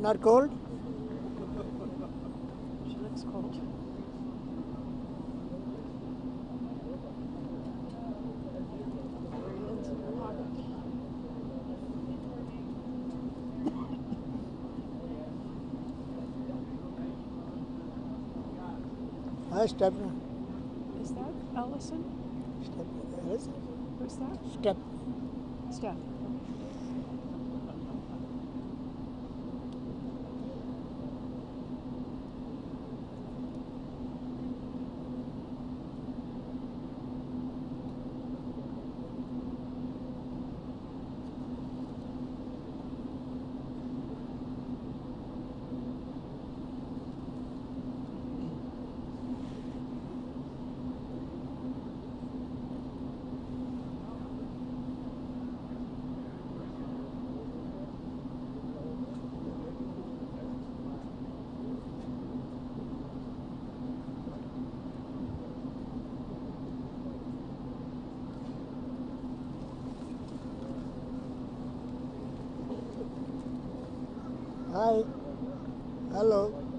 not cold? She looks cold. Hi, Step. Is that Ellison? Step. Ellison? Who's that? Step. Steph. Hi. Hello.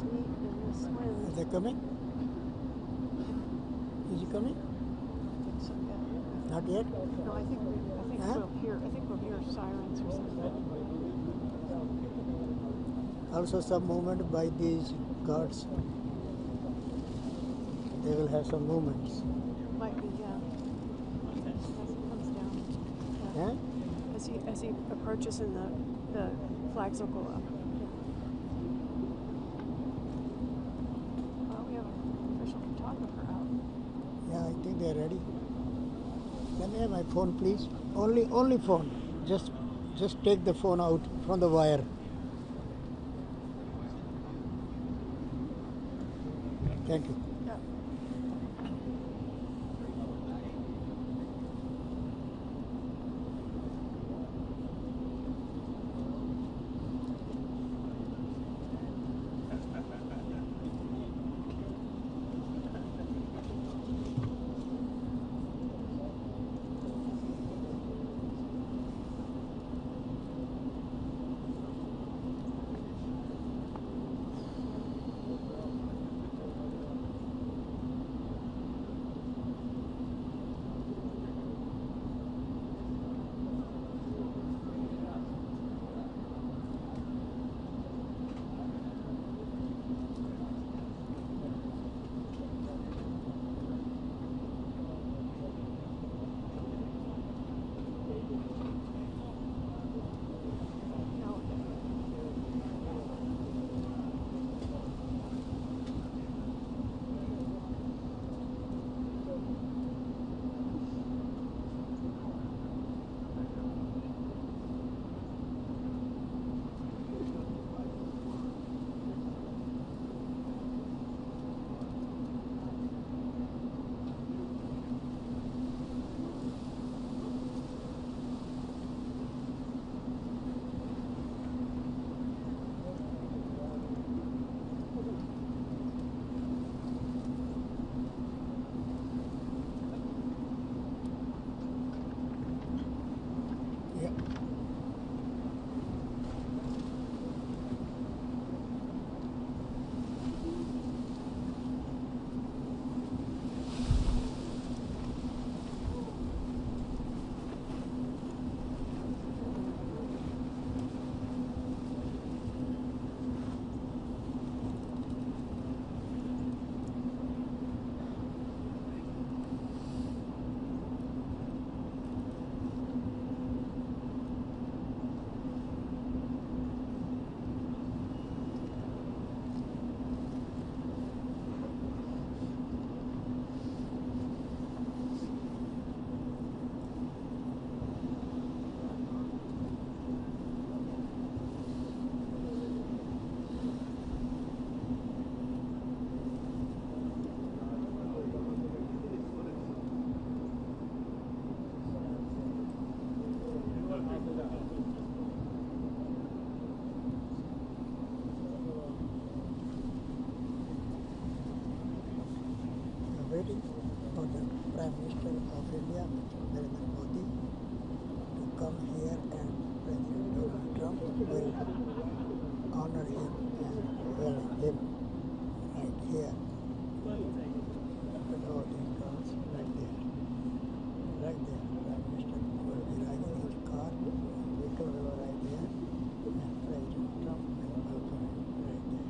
this meet and this Are wind. they coming? Is he coming? I think so, yeah. Not yet? No, I think Huh? we'll hear sirens or something. Also some movement by these guards. They will have some movements. Might be, yeah. As he comes down. Yeah. Huh? As he approaches and the flags will go up. Yeah. Well, we have an official photographer out. Yeah, I think they're ready. Let me have my phone, please. Only phone. Just take the phone out from the wire. Thank you. Yeah. Now Yeah. Waiting for the Prime Minister of India, Narendra Modi, to come here, and President Donald Trump will honor him and welcome him right here. With all these cars right there. Right there. Prime Minister will be riding his car, vehicle will be right there, and President Trump will welcome him right there.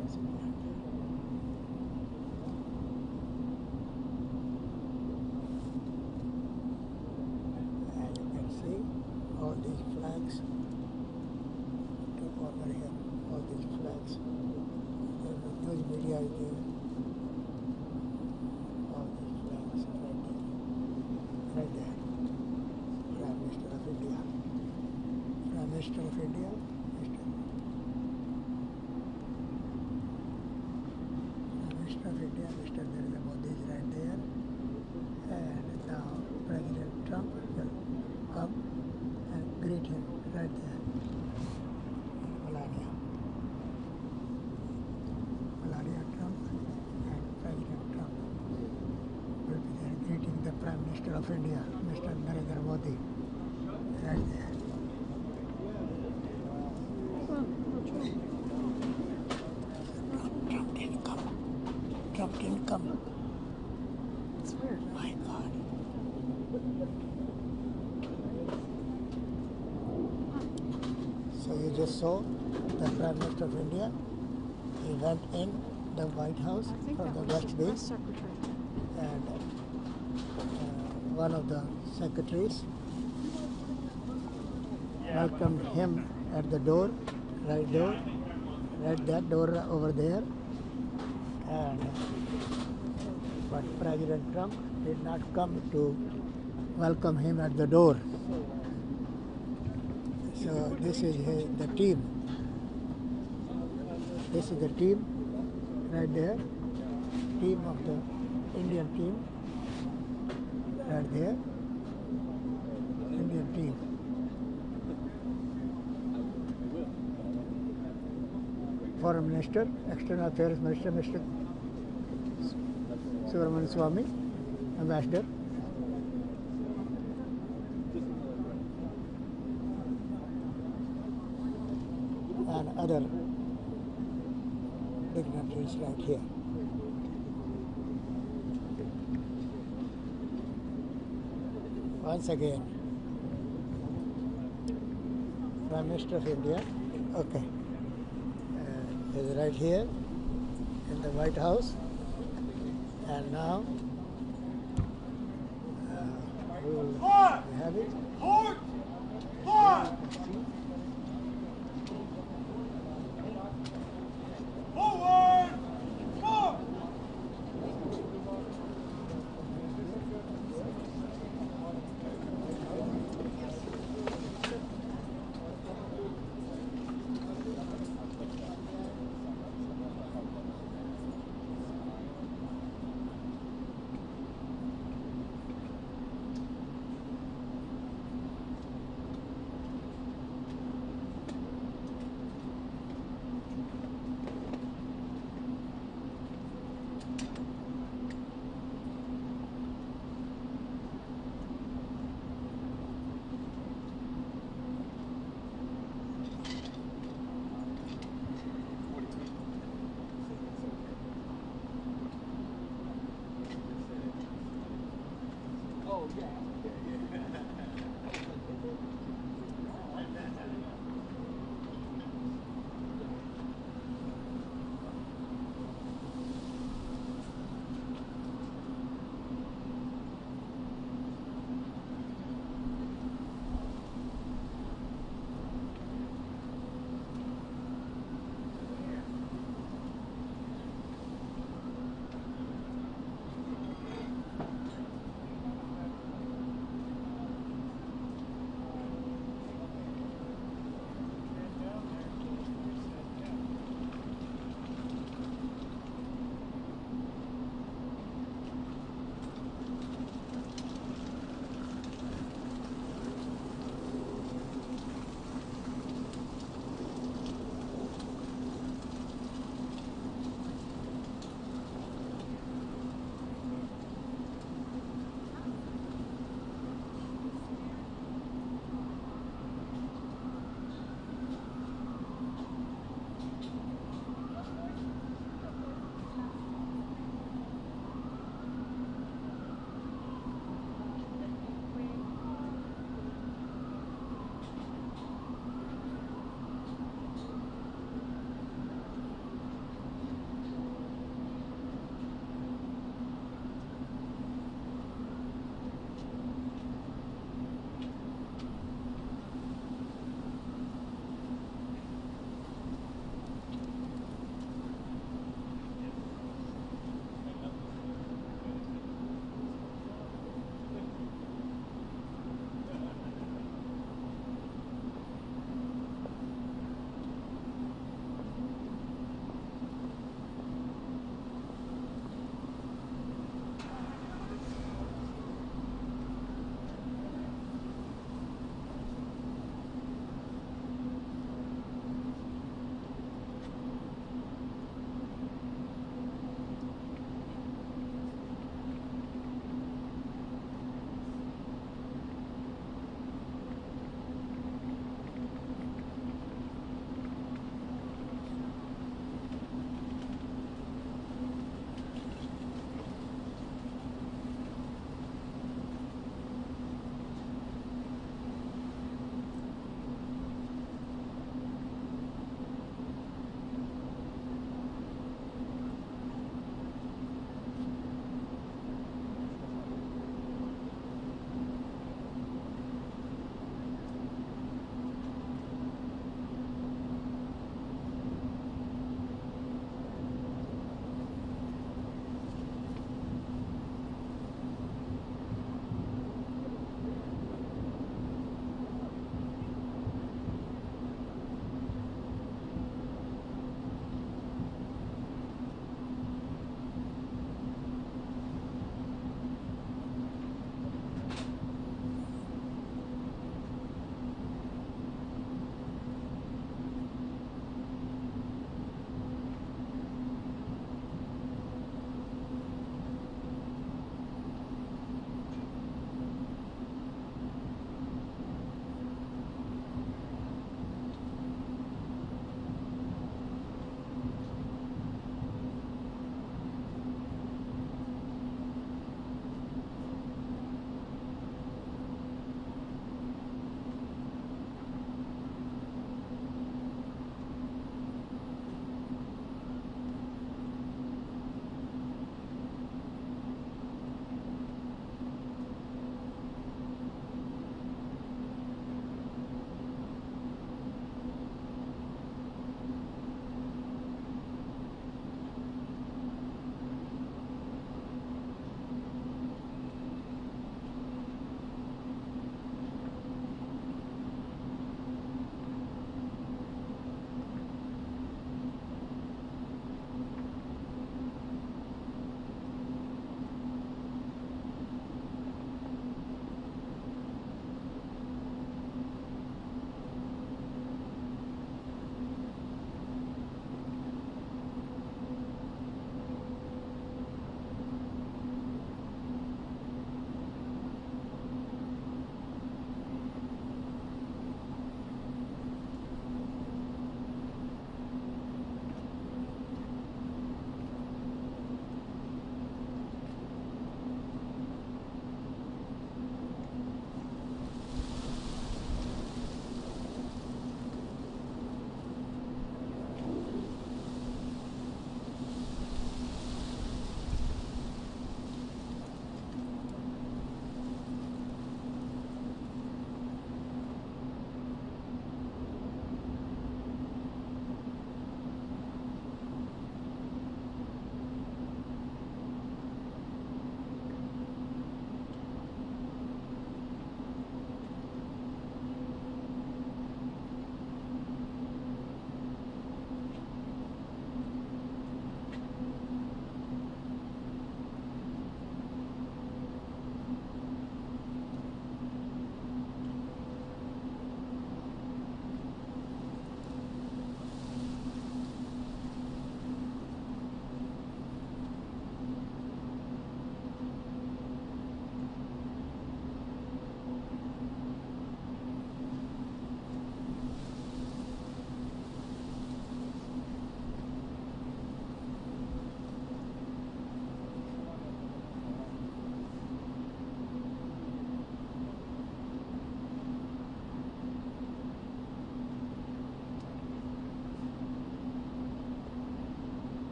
That's it, right there. And you can see all these flags to honor him. All these flags. The news media is there. All these flags right there. Right there. Prime Minister of India. Prime Minister of India. Mr. Prime Minister of India, Mr. Narendra Modi is right there. And now President Trump will come and greet him right there. Melania. Melania Trump and President Trump will be there greeting the Prime Minister of India, Mr. Narendra Modi, right there. We'll try. Come. It's weird. My God. So you just saw the Prime Minister of India. He went in the White House I think from that the was West the Wing, press secretary. and one of the secretaries welcomed him at the door, right that door over there. And but President Trump did not come to welcome him at the door. So this is the team. This is the team right there. Team of the Indian team right there. Indian team. Foreign Minister, External Affairs Minister, Mr. Subramanian Swamy, Ambassador. And other dignitaries right here. Once again, Prime Minister of India, okay, is right here in the White House, and now we will have it.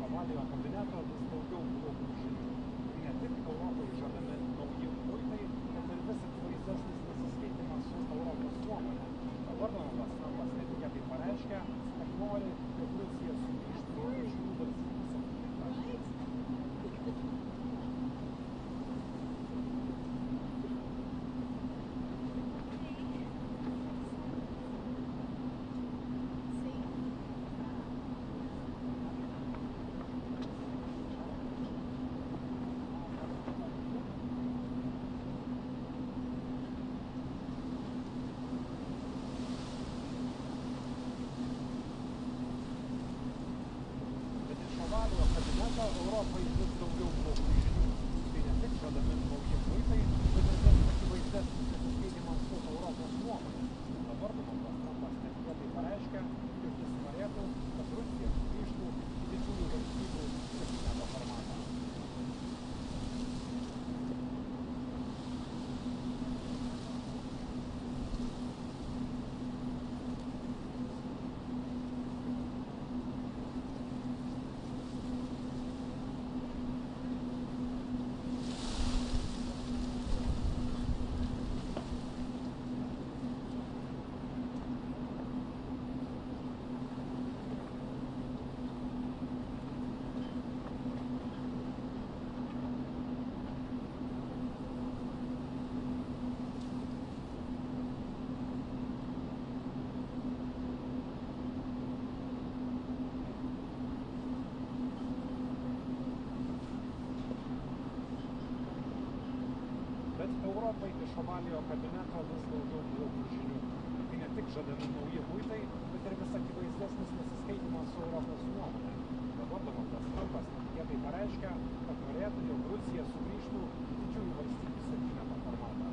Ovaliojo kabineto vis daugiau blogų žinių. Ne tik Europai žadami nauji muitai, bet ir vis akivaizdesnis nesiskaitimas su Europos nuomonė. Dabar Donaldas Trumpas netikėtai pareiškia, kad nori, jog Rusija sugrįžtų į šių valstybių savininką. Ovaliojo kabineto Europai vis daugiau blogų žinių. Tai ne tik žadami nauji muitai, bet ir vis akivaizdesnis nesiskaitimas su Europos nuomonė. Dabar Donaldas Trumpas netikėtai pareiškia, jog jis norėtų, kad Rusija sugrįžtų į didžiųjų valstybių septyneto formatą. Bet Europai iš Ovaliojo kabineto vis daugiau blogų žinių. Tai ne tik žadami nauji muitai, bet ir vis akivaizdesnis nesiskaitimas su Europos nuomonė. Dabar Donaldas Trumpas netikėtai pareiškia, kad norėtų, jog Rusija sugrįžtų į didžiųjų valstybių septyneto formatą.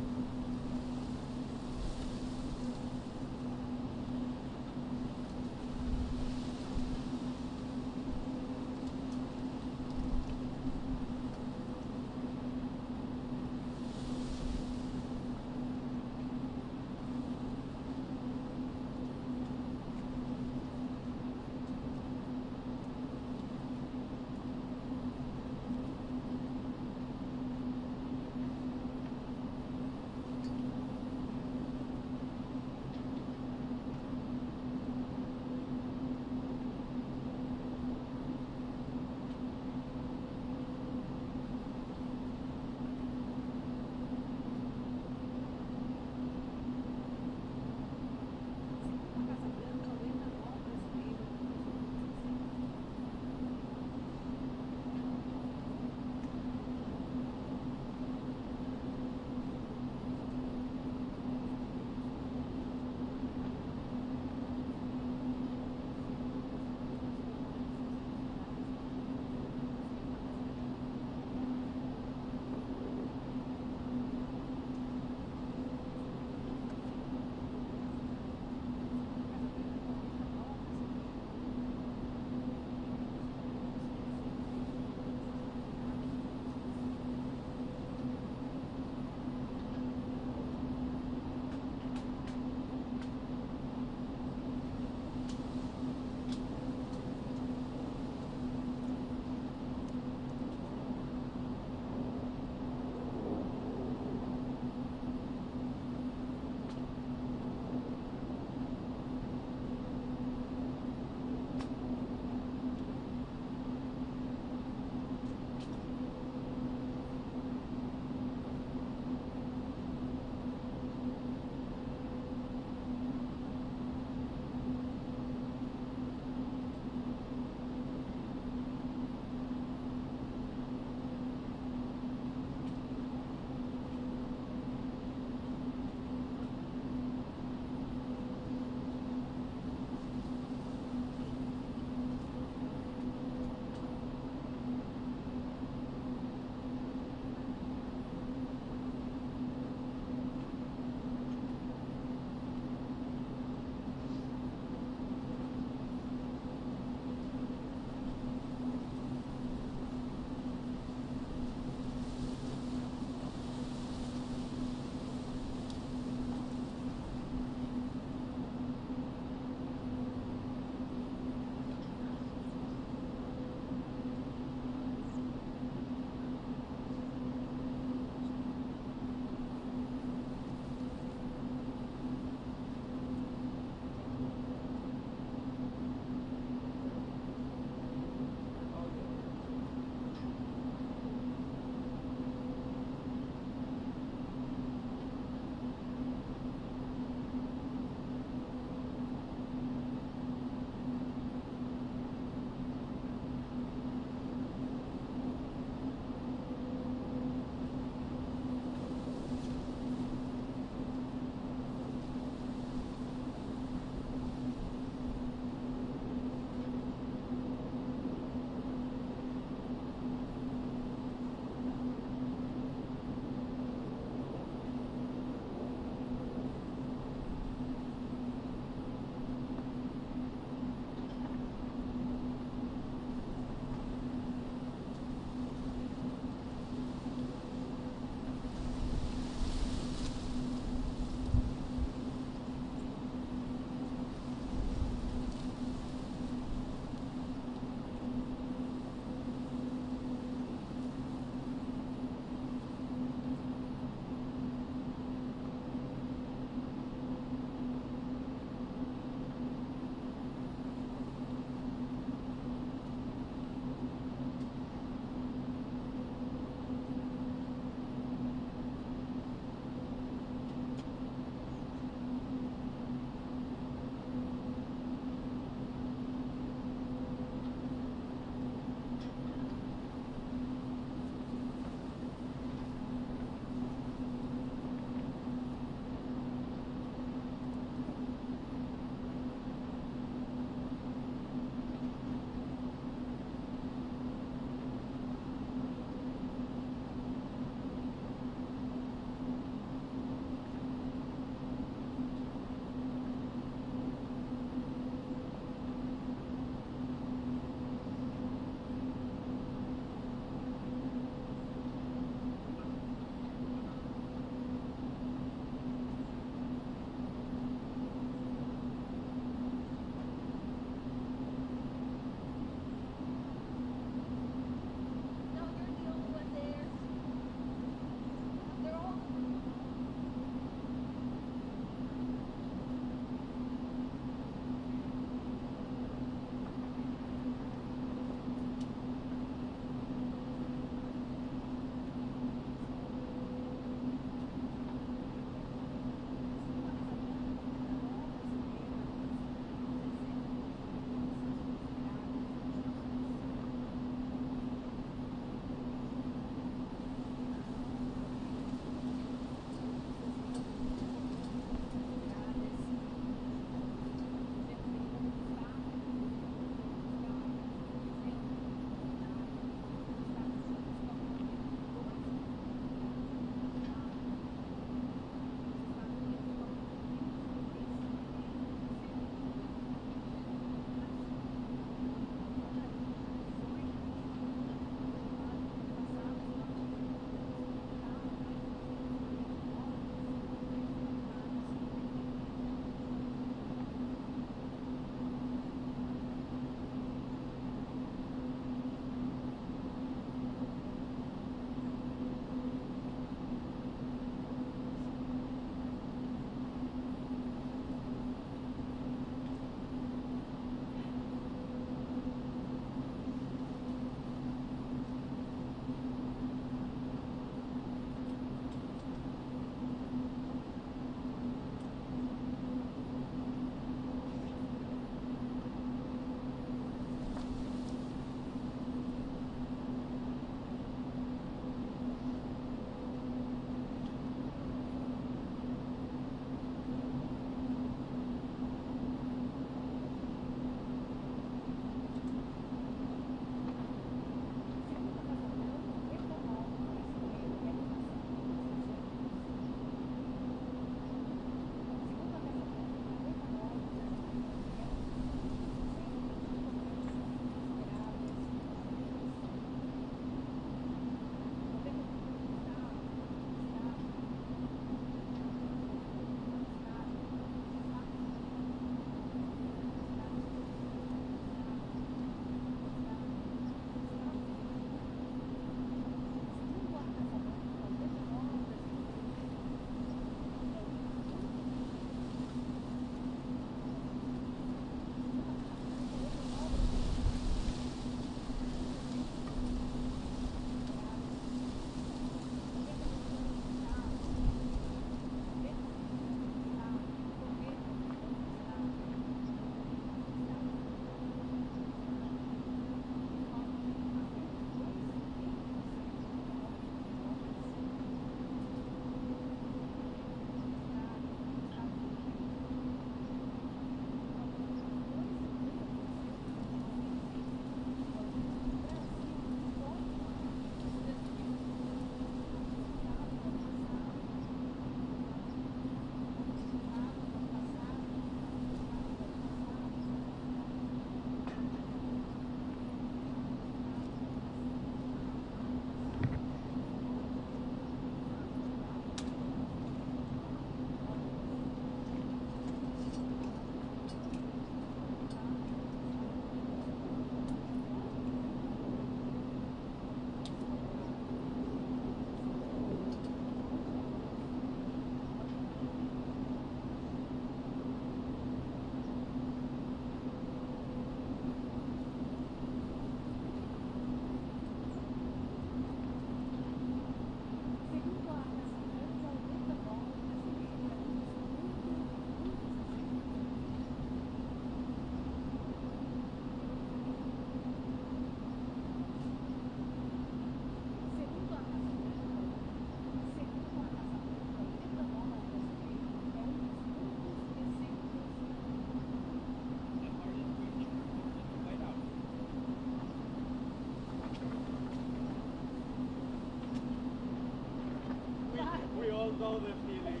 know the feeling.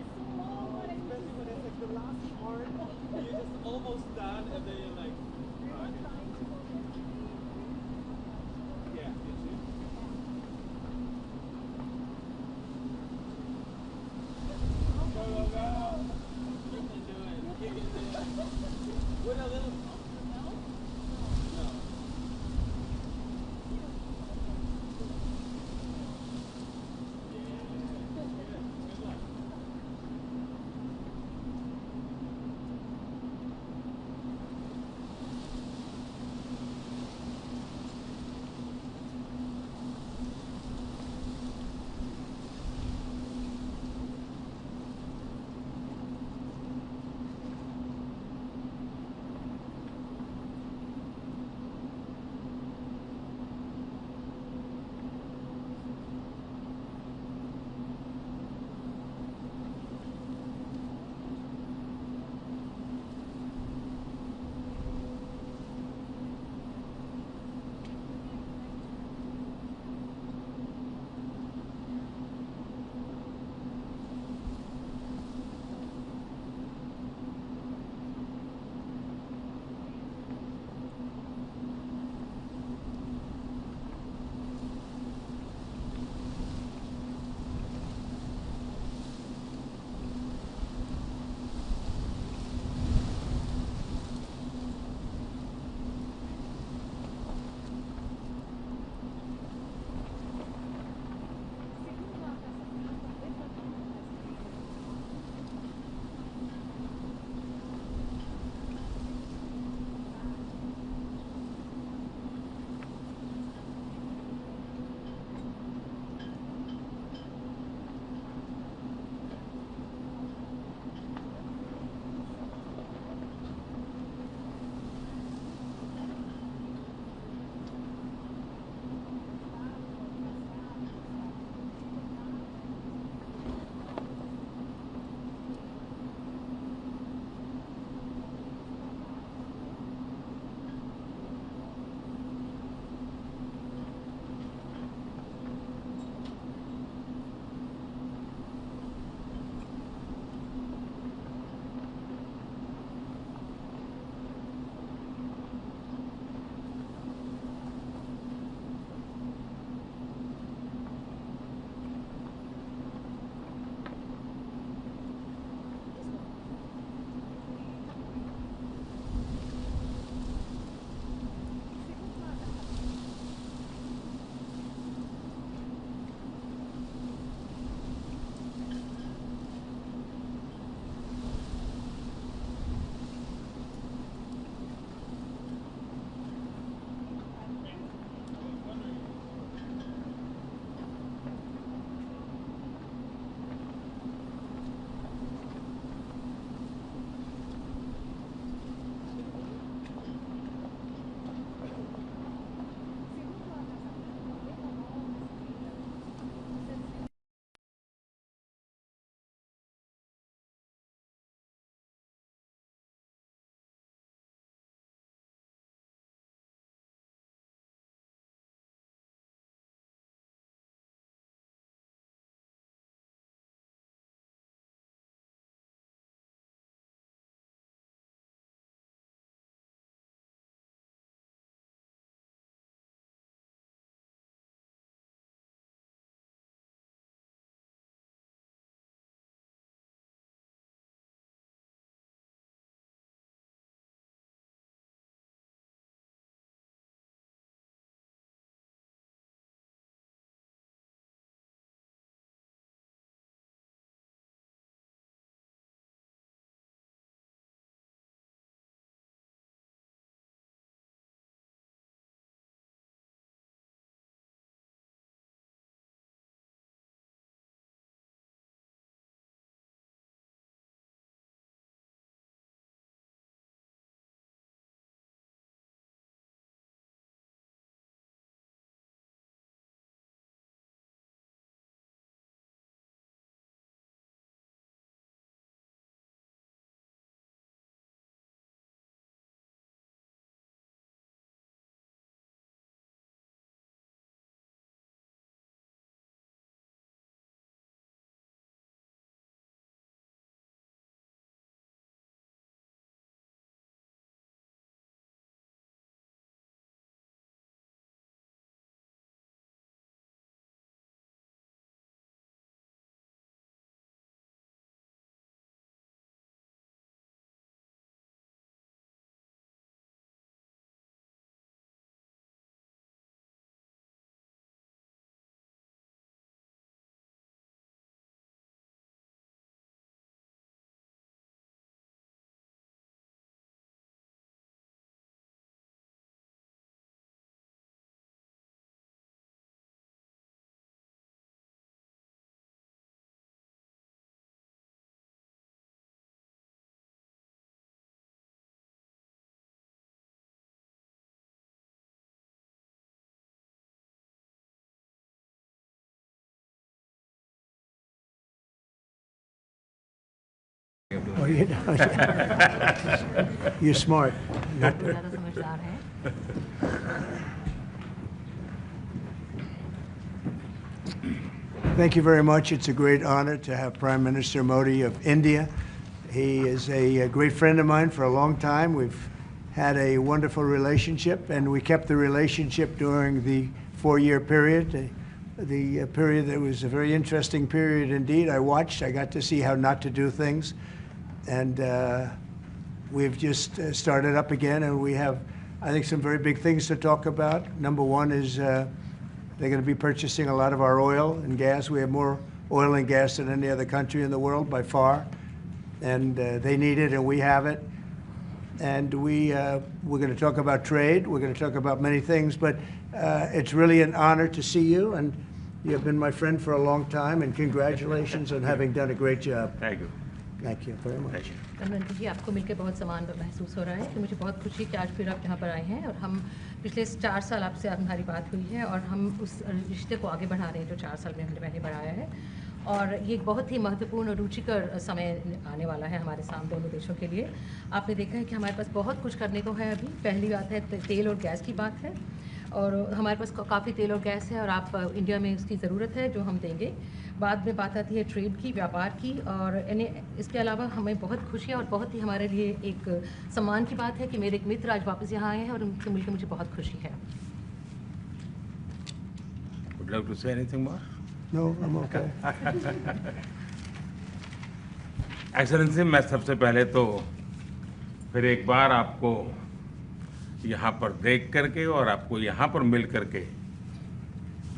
Especially when it's like the last part, you're just almost done, and then you're like, oh, okay. Yeah, you too. Go, go, go! You can do it. You can do it. With a little. No. Oh, you know, you're smart. Not to- ज़्यादा समझदार हैं। Thank you very much. It's a great honor to have Prime Minister Modi of India. He is a great friend of mine for a long time. We've had a wonderful relationship, and we kept the relationship during the 4-year period. The period that was a very interesting period indeed. I got to see how not to do things, and we've just started up again, and we have, I think, some very big things to talk about. Number one is they're going to be purchasing a lot of our oil and gas. We have more oil and gas than any other country in the world by far, and they need it, and we have it. And we're going to talk about trade. We're going to talk about many things, but it's really an honor to see you, and you have been my friend for a long time, and congratulations on having done a great job. Thank you. Thank you very much. Narendra जी, आपको मिलकर बहुत समान महसूस हो रहा है कि मुझे बहुत खुशी है कि आज फिर आप यहाँ पर आए हैं और हम पिछले 4 साल आपसे हमारी बात हुई है और हम उस रिश्ते को आगे बढ़ा रहे हैं जो 4 साल में हमने पहले बढ़ाया है। और ये एक बहुत ही महत्वपूर्ण और रुचिकर समय आने वाला है हमारे सामने दोनों देशों के लिए। आपने देखा है कि हमारे पास बहुत कुछ करने को है अभी। पहली बात है तेल और गैस की बात है, और हमारे पास काफ़ी तेल और गैस है और आप इंडिया में उसकी ज़रूरत है जो हम देंगे। बाद में बात आती है ट्रेड की, व्यापार की, और इसके अलावा हमें बहुत खुशी है और बहुत ही हमारे लिए एक सम्मान की बात है कि मेरे एक मित्र आज वापस यहाँ आए हैं और उनसे मिलकर मुझे बहुत खुशी है। Would you like to say anything more? No, I'm okay. Excellency, मैं सबसे पहले तो फिर एक बार आपको यहाँ पर देख करके और आपको यहाँ पर मिल करके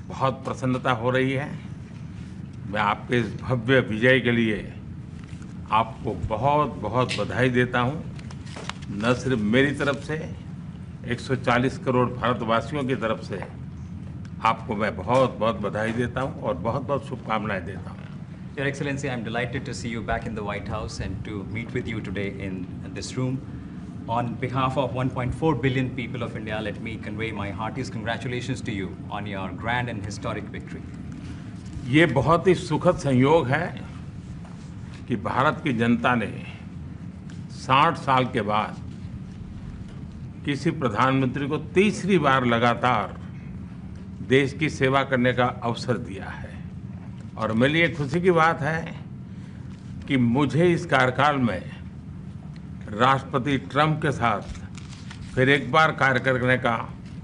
बहुत प्रसन्नता हो रही है। मैं आपके इस भव्य विजय के लिए आपको बहुत बहुत बधाई देता हूँ। न सिर्फ मेरी तरफ से, 140 करोड़ भारतवासियों की तरफ से आपको मैं बहुत बहुत बधाई देता हूँ और बहुत बहुत शुभकामनाएं देता हूँ। Your Excellency, I'm delighted to see you back in the White House and to meet with you today in this room. On behalf of 1.4 billion people of India, let me convey my heartiest congratulations to you on your grand and historic victory. ये बहुत ही सुखद संयोग है कि भारत की जनता ने 60 साल के बाद किसी प्रधानमंत्री को तीसरी बार लगातार देश की सेवा करने का अवसर दिया है। और मेरे लिए खुशी की बात है कि मुझे इस कार्यकाल में राष्ट्रपति ट्रंप के साथ फिर एक बार कार्य करने का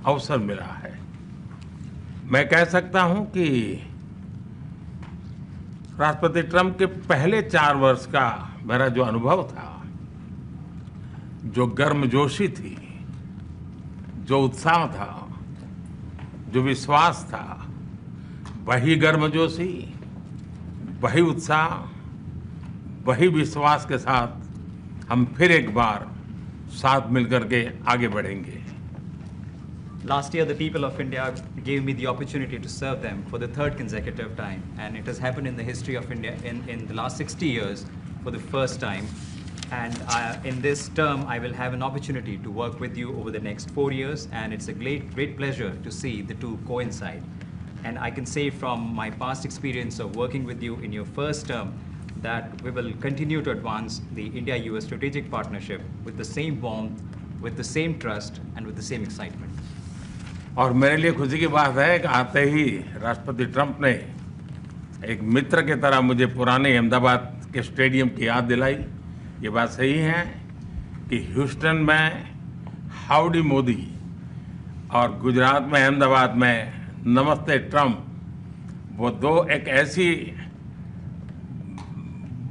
अवसर मिला है। मैं कह सकता हूं कि राष्ट्रपति ट्रंप के पहले 4 वर्ष का मेरा जो अनुभव था, जो गर्मजोशी थी, जो उत्साह था, जो विश्वास था, वही गर्मजोशी, वही उत्साह, वही विश्वास के साथ हम फिर एक बार साथ मिलकर के आगे बढ़ेंगे। Last year, the people of India gave me the opportunity to serve them for the 3rd consecutive time, and it has happened in the history of India in the last 60 years for the first time. And in this term, I will have an opportunity to work with you over the next 4 years, and it's a great pleasure to see the two coincide. And I can say from my past experience of working with you in your first term that we will continue to advance the India-US strategic partnership with the same warmth, with the same trust, and with the same excitement. और मेरे लिए खुशी की बात है कि आते ही राष्ट्रपति ट्रंप ने एक मित्र की तरह मुझे पुराने अहमदाबाद के स्टेडियम की याद दिलाई। ये बात सही है कि ह्यूस्टन में हाउडी मोदी और गुजरात में अहमदाबाद में नमस्ते ट्रंप, वो दो एक ऐसी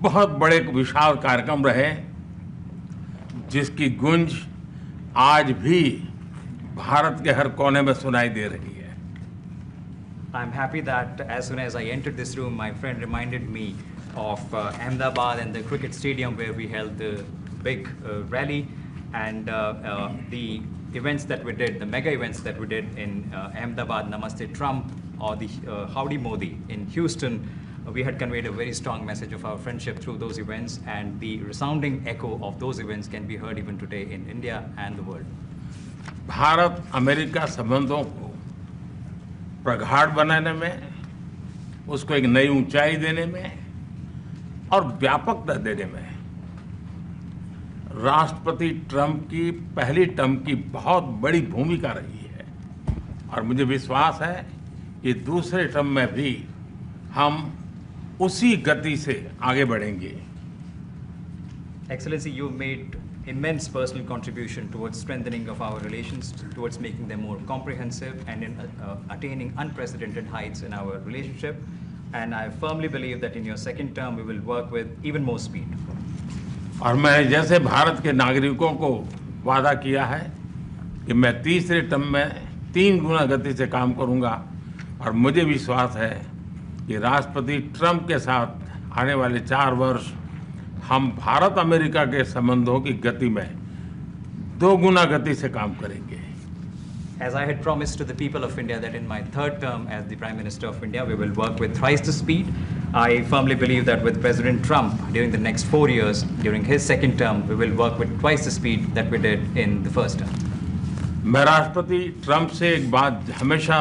बहुत बड़े विशाल कार्यक्रम रहे जिसकी गूंज आज भी भारत के हर कोने में सुनाई दे रही है। I'm happy that as soon as I entered this room, my friend reminded me of Ahmedabad and the cricket stadium where we held the big rally, and the events that we did, the mega events that we did in Ahmedabad, Namaste Trump, or the Howdy Modi in Houston. We had conveyed a very strong message of our friendship through those events, and the resounding echo of those events can be heard even today in India and the world. Bharat America संबंधों को प्रगाढ़ बनाने में, उसको एक नई ऊंचाई देने में और व्यापकता देने में राष्ट्रपति ट्रंप की पहली टर्म की बहुत बड़ी भूमिका रही है और मुझे विश्वास है कि दूसरे टर्म में भी हम उसी गति से आगे बढ़ेंगे। Excellency, you made immense personal contribution towards strengthening of our relations, towards making them more comprehensive and in attaining unprecedented heights in our relationship. And I firmly believe that in your second term, we will work with even more speed. और मैं जैसे भारत के नागरिकों को वादा किया है कि मैं तीसरे टर्म में 3 गुना गति से काम करूंगा और मुझे विश्वास है कि राष्ट्रपति ट्रंप के साथ आने वाले 4 वर्ष हम भारत अमेरिका के संबंधों की गति में 2 गुना गति से काम करेंगे। As I had promised to the people of India that in my third term as the Prime Minister of India, we will work with thrice the speed. I firmly believe that with President Trump, during the next 4 years, during his second term, we will work with twice the speed that we did in the first term. मैं राष्ट्रपति Trump से एक बात हमेशा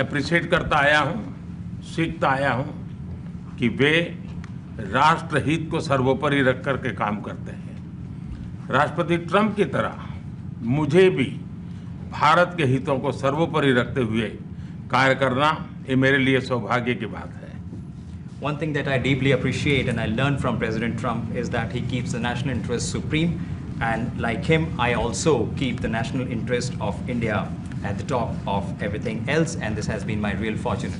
appreciate करता आया हूँ, सीखता आया हूँ कि वे राष्ट्रहित को सर्वोपरि रख कर के काम करते हैं। राष्ट्रपति ट्रंप की तरह मुझे भी भारत के हितों को सर्वोपरि रखते हुए कार्य करना ये मेरे लिए सौभाग्य की बात है। One thing that I deeply appreciate and I learned from President Trump is that he keeps the national interest supreme, and like him, I also keep the national interest of India at the top of everything else, and this has been my real fortune.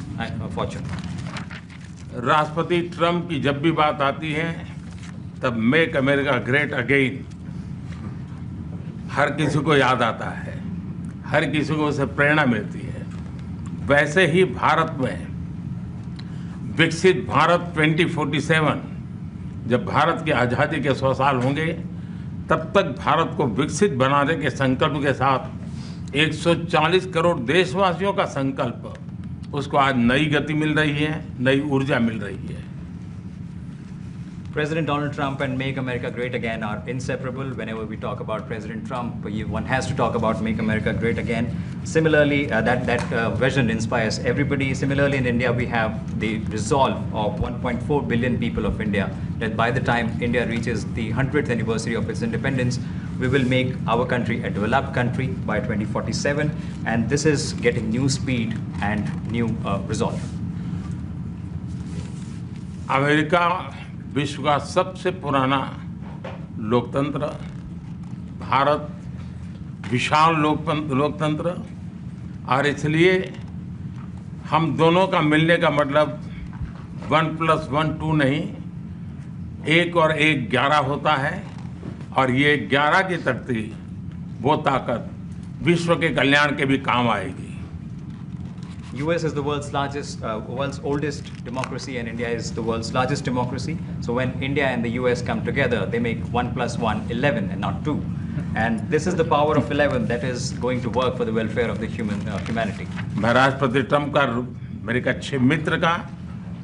राष्ट्रपति Trump की जब भी बात आती है तब make America great again हर किसी को याद आता है, हर किसी को उससे प्रेरणा मिलती है। वैसे ही भारत में विकसित भारत 2047 जब भारत की आज़ादी के 100 साल होंगे तब तक भारत को विकसित बनाने के संकल्प के साथ 140 करोड़ देशवासियों का संकल्प, उसको आज नई गति मिल रही है, नई ऊर्जा मिल रही है। President Donald Trump and Make America Great Again are inseparable. Whenever we talk about President Trump, one has to talk about Make America Great Again. Similarly, that vision inspires everybody. Similarly, in India, we have the resolve of 1.4 billion people of India that by the time India reaches the 100th anniversary of its independence, we will make our country a developed country by 2047. And this is getting new speed and new resolve. America विश्व का सबसे पुराना लोकतंत्र, भारत विशाल लोकतंत्र, और इसलिए हम दोनों का मिलने का मतलब 1 + 1 2 नहीं, 1 और 1 11 होता है, और ये 11 की तख्ती वो ताकत विश्व के कल्याण के भी काम आएगी। US is the world's oldest democracy, and India is the world's largest democracy. So when India and the US come together, they make 1 + 1 11 and not 2. And this is the power of 11 that is going to work for the welfare of the humanity. मैं राष्ट्रपति Trump का, मेरे एक अच्छे मित्र का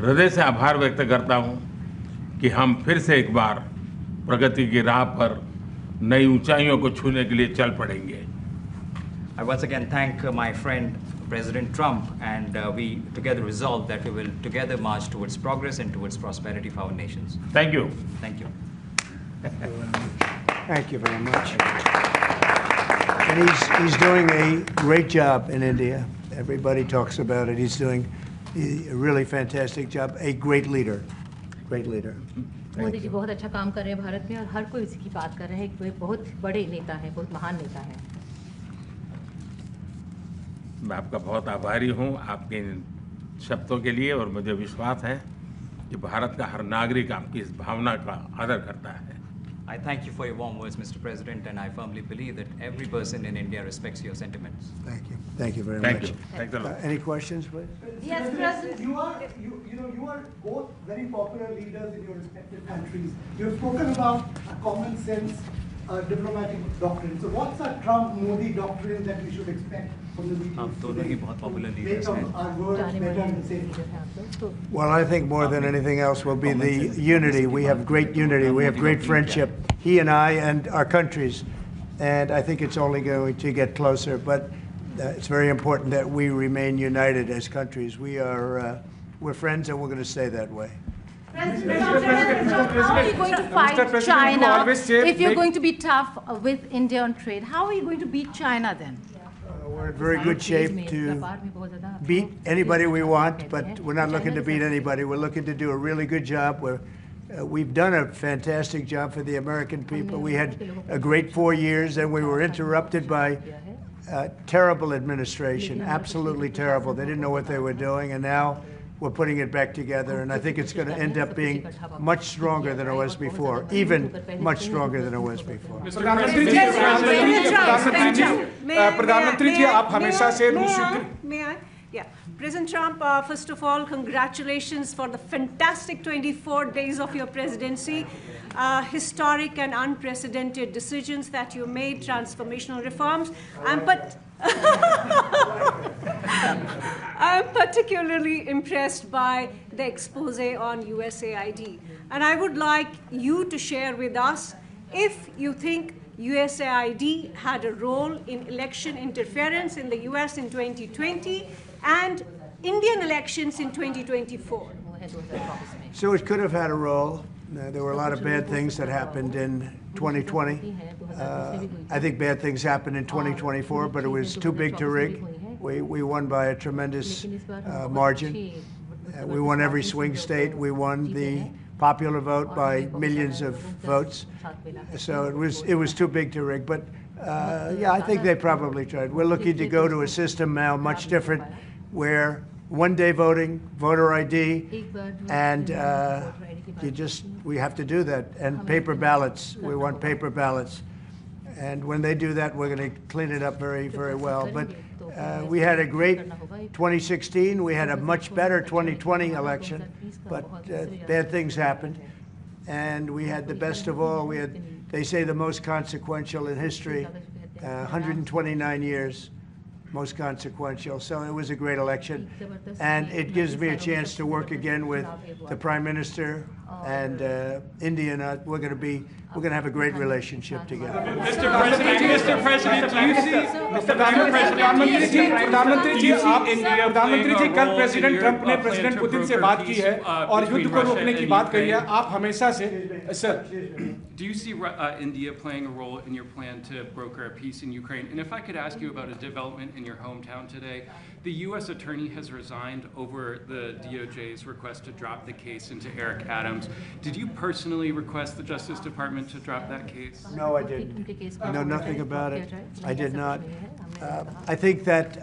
हृदय से आभार व्यक्त करता हूँ कि हम फिर से एक बार प्रगति की राह पर नई ऊंचाइयों को छूने के लिए चल पड़ेंगे। I once again thank my friend President Trump, and we together resolve that we will together march towards progress and towards prosperity for our nations. Thank you. Thank you. Thank you very much. And he's doing a great job in India. Everybody talks about it. He's doing a really fantastic job. A great leader. Great leader. Modi ji बहुत अच्छा काम कर रहे हैं भारत में, और हर कोई इसी की बात कर रहे हैं कि वे बहुत बड़े नेता हैं, बहुत महान नेता हैं। मैं आपका बहुत आभारी हूँ आपके इन शब्दों के लिए, और मुझे विश्वास है कि भारत का हर नागरिक आपकी इस भावना का आदर करता है। I thank you for your warm words, Mr. President, and I firmly believe that every person in India respects your sentiments. Thank you. Thank you very Thank much. you. Thanks a lot. Any questions, please? Yes, President. You are both very popular leaders in your respective countries. You've spoken about a common sense diplomatic doctrine. So what's a Trump-Modi doctrine that we should expect from the meetings आप दोनों ही बहुत popular leaders make हैं। our words better and safer? Well, I think more than anything else will be the unity. We have great unity. We have great friendship, he and I and our countries. And I think it's only going to get closer. But it's very important that we remain united as countries. We're friends, and we're going to stay that way. How are you going to fight China if you're going to be tough with India on trade? How are you going to beat China then? We're in very good shape to beat anybody we want, but we're not looking to beat anybody. We're looking to do a really good job. We've done a fantastic job for the American people. We had a great 4 years, and we were interrupted by terrible administration, absolutely terrible. They didn't know what they were doing, and now we're putting it back together, and I think it's going to end up being much stronger than it was before, even much stronger than it was before. प्रधानमंत्री जी आप हमेशा से May I? Yeah. President Trump, first of all, congratulations for the fantastic 24 days of your presidency. Historic and unprecedented decisions that you made, transformational reforms. I'm particularly impressed by the expose on USAID. And I would like you to share with us if you think USAID had a role in election interference in the US in 2020 and Indian elections in 2024. So it could have had a role. There were a lot of bad things that happened in 2020. I think bad things happened in 2024, but it was too big to rig. We won by a tremendous margin. We won every swing state. We won the popular vote by millions of votes. So it was too big to rig. But yeah, I think they probably tried. We're looking to go to a system now much different, where one-day voting, voter ID, and we have to do that. And paper ballots. We want paper ballots. And when they do that, we're going to clean it up very, very well. But we had a great 2016. We had a much better 2020 election. But bad things happened. And we had the best of all. We had, they say, the most consequential in history, 129 years. Most consequential. So it was a great election, and it gives me a chance to work again with the Prime Minister and India. And we're going to have a great relationship together. Mr. President, do you see? प्रधानमंत्री जी, कल president Trump ने president Putin से बात की है और युद्ध को रोकने की बात कही है. आप हमेशा से sir. Do you see India playing a role in your plan to broker a peace in Ukraine? And if I could ask you about a development in your hometown today, the U.S. attorney has resigned over the DOJ's request to drop the case into Eric Adams. Did you personally request the Justice Department to drop that case? No, I didn't. I know nothing about it. I did not. I think that,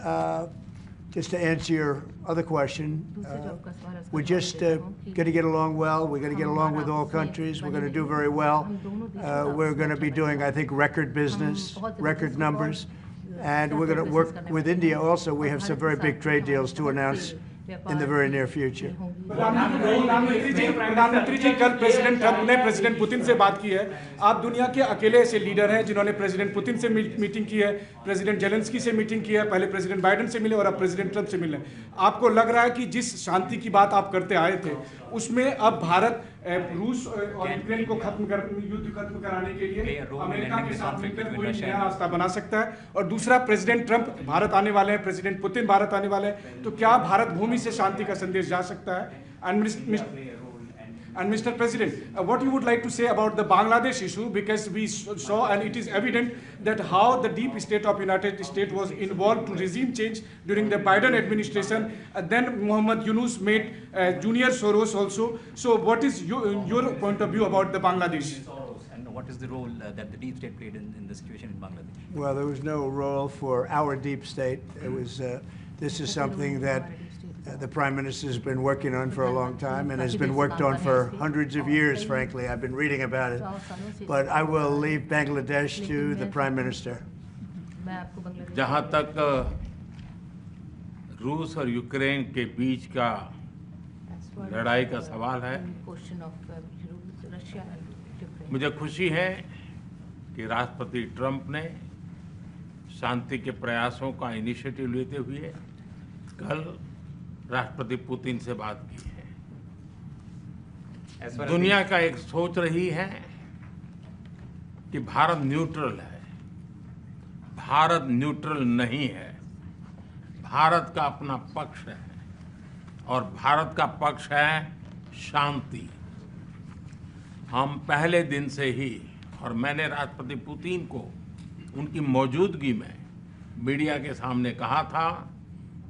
just to answer your other question, we're just going to get along well. We're going to get along with all countries. We're going to do very well. We're going to be doing, I think, record business, record numbers. And we're going to work with India also. We have some very big trade deals to announce in the very near future. प्रधानमंत्री जी, कल president Trump ने president Putin से बात की है. आप दुनिया के अकेले ऐसे लीडर हैं जिन्होंने प्रेसिडेंट पुतिन से मीटिंग की है, प्रेसिडेंट जेलेंस्की से मीटिंग की है, पहले प्रेसिडेंट बाइडेन से मिले और अब प्रेसिडेंट ट्रंप से मिले. आपको लग रहा है कि जिस शांति की बात आप करते आए थे, उसमें अब भारत रूस और यूक्रेन को युद्ध खत्म कराने के लिए अमेरिका के साथ मिलकर कोई नया रास्ता बना सकता है? और दूसरा, प्रेसिडेंट ट्रंप भारत आने वाले हैं, प्रेसिडेंट पुतिन भारत आने वाले हैं, तो क्या भारत भूमि से शांति का संदेश जा सकता है? And Mr. President, what you would like to say about the Bangladesh issue, because we saw and it is evident that how the deep state of United States was involved to regime change during the Biden administration. Then Muhammad Yunus made Junior Soros also. So what is your point of view about the Bangladesh? And what is the role that the deep state played in the situation in Bangladesh? Well, there was no role for our deep state. It was, this is something that the Prime Minister has been working on for a long time and has been worked on for hundreds of years, frankly. I've been reading about it. But I will leave Bangladesh to the Prime Minister. जहाँ तक रूस और Ukraine के बीच का लड़ाई का सवाल है, मुझे खुशी है कि राष्ट्रपति ट्रंप ने शांति के प्रयासों का इनिशिएटिव लेते हुए कल राष्ट्रपति पुतिन से बात की है. दुनिया का एक सोच रही है कि भारत न्यूट्रल है. भारत न्यूट्रल नहीं है. भारत का अपना पक्ष है और भारत का पक्ष है शांति। हम पहले दिन से ही, और मैंने राष्ट्रपति पुतिन को उनकी मौजूदगी में मीडिया के सामने कहा था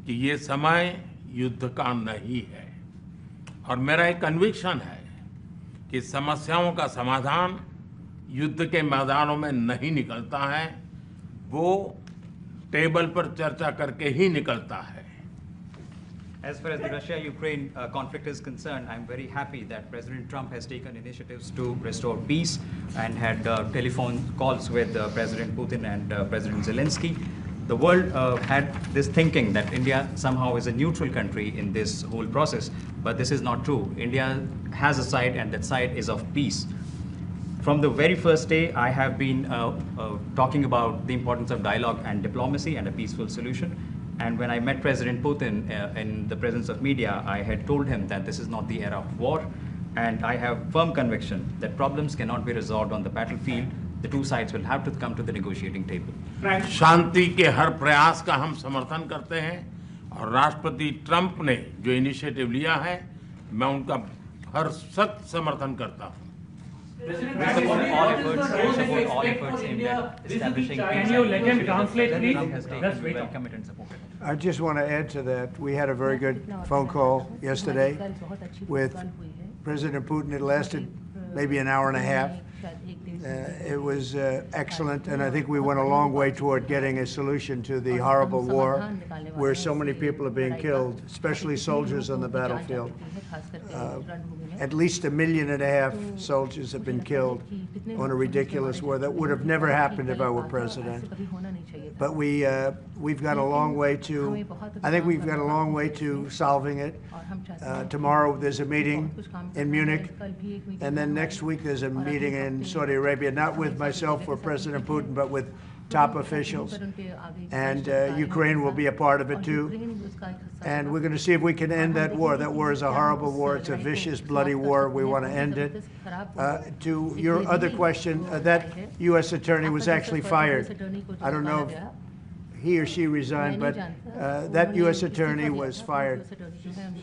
कि ये समय युद्ध का नहीं है, और मेरा एक कन्विक्शन है कि समस्याओं का समाधान युद्ध के मैदानों में नहीं निकलता है, वो टेबल पर चर्चा करके ही निकलता है। As far as the Russia-Ukraine conflict is concerned, I'm very happy that President Trump has taken initiatives to restore peace and had telephone calls with President Putin and President Zelensky. The world had this thinking that India somehow is a neutral country in this whole process, but this is not true. India has a side, and that side is of peace. From the very first day, I have been talking about the importance of dialogue and diplomacy and a peaceful solution. And when I met President Putin in the presence of media, I had told him that this is not the era of war, and I have firm conviction that problems cannot be resolved on the battlefield. The two sides will have to come to the negotiating table. शांति के हर प्रयास का हम समर्थन करते हैं, और राष्ट्रपति Trump ने जो इनिशिएटिव लिया है, मैं उनका हर सख्त समर्थन करता हूं। We support all efforts aimed at establishing peace. Can you let him translate, please? Let's welcome it and support it. I just want to add to that. We had a very good phone call yesterday with President Putin. It lasted maybe an hour and a half. It was excellent, and I think we went a long way toward getting a solution to the horrible war where so many people are being killed, especially soldiers on the battlefield. At least 1.5 million soldiers have been killed on a ridiculous war that would have never happened if I were president. But we've got a long way to, I think we've got a long way to solving it. Tomorrow there's a meeting in Munich, and then next week there's a meeting in Saudi Arabia, not with myself or President Putin, but with top officials. And Ukraine will be a part of it too. And we're going to see if we can end that war. That war is a horrible war. It's a vicious, bloody war. We want to end it. To your other question, that U.S. attorney was actually fired. I don't know if he or she resigned, but that U.S. attorney was fired.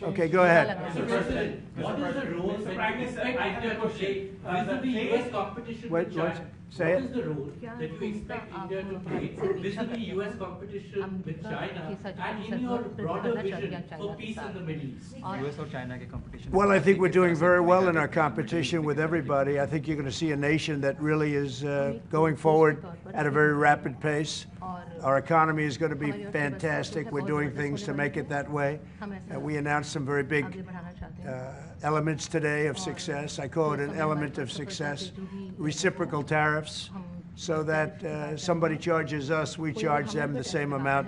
Okay, go ahead. Mr. President, what is the role the Prime Minister India to play vis-a-vis U.S. competition with China? Say what it. is the role that you expect India to play vis-a-vis U.S. competition with China and in your broader vision for peace in the Middle East? US or China के competition? Well, I think we're doing very well in our competition with everybody. I think you're going to see a nation that really is going forward at a very rapid pace. Our economy is going to be fantastic. We're doing things to make it that way. We announced some very big elements today of success. I call it an element of success. Reciprocal tariffs, so that somebody charges us, we charge them the same amount,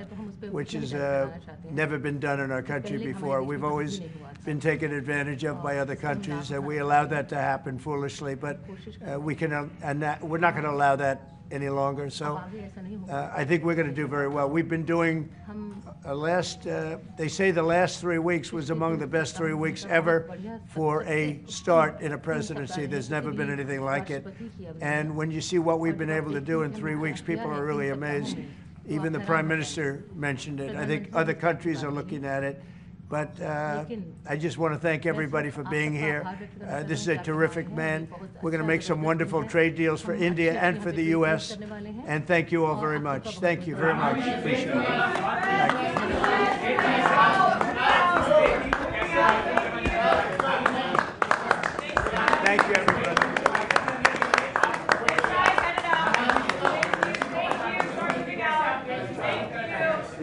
which has never been done in our country before. We've always been taken advantage of by other countries, and we allowed that to happen foolishly, but we're not going to allow that any longer. So I think we're going to do very well. We've been doing they say the last 3 weeks was among the best 3 weeks ever for a start in a presidency. There's never been anything like it. And when you see what we've been able to do in 3 weeks, people are really amazed. Even the Prime Minister mentioned it. I think other countries are looking at it. But I just want to thank everybody for being here. This is a terrific man. We're going to make some wonderful trade deals for India and for the U.S. And thank you all very much. Thank you very much. Appreciate it. Thank you, everybody.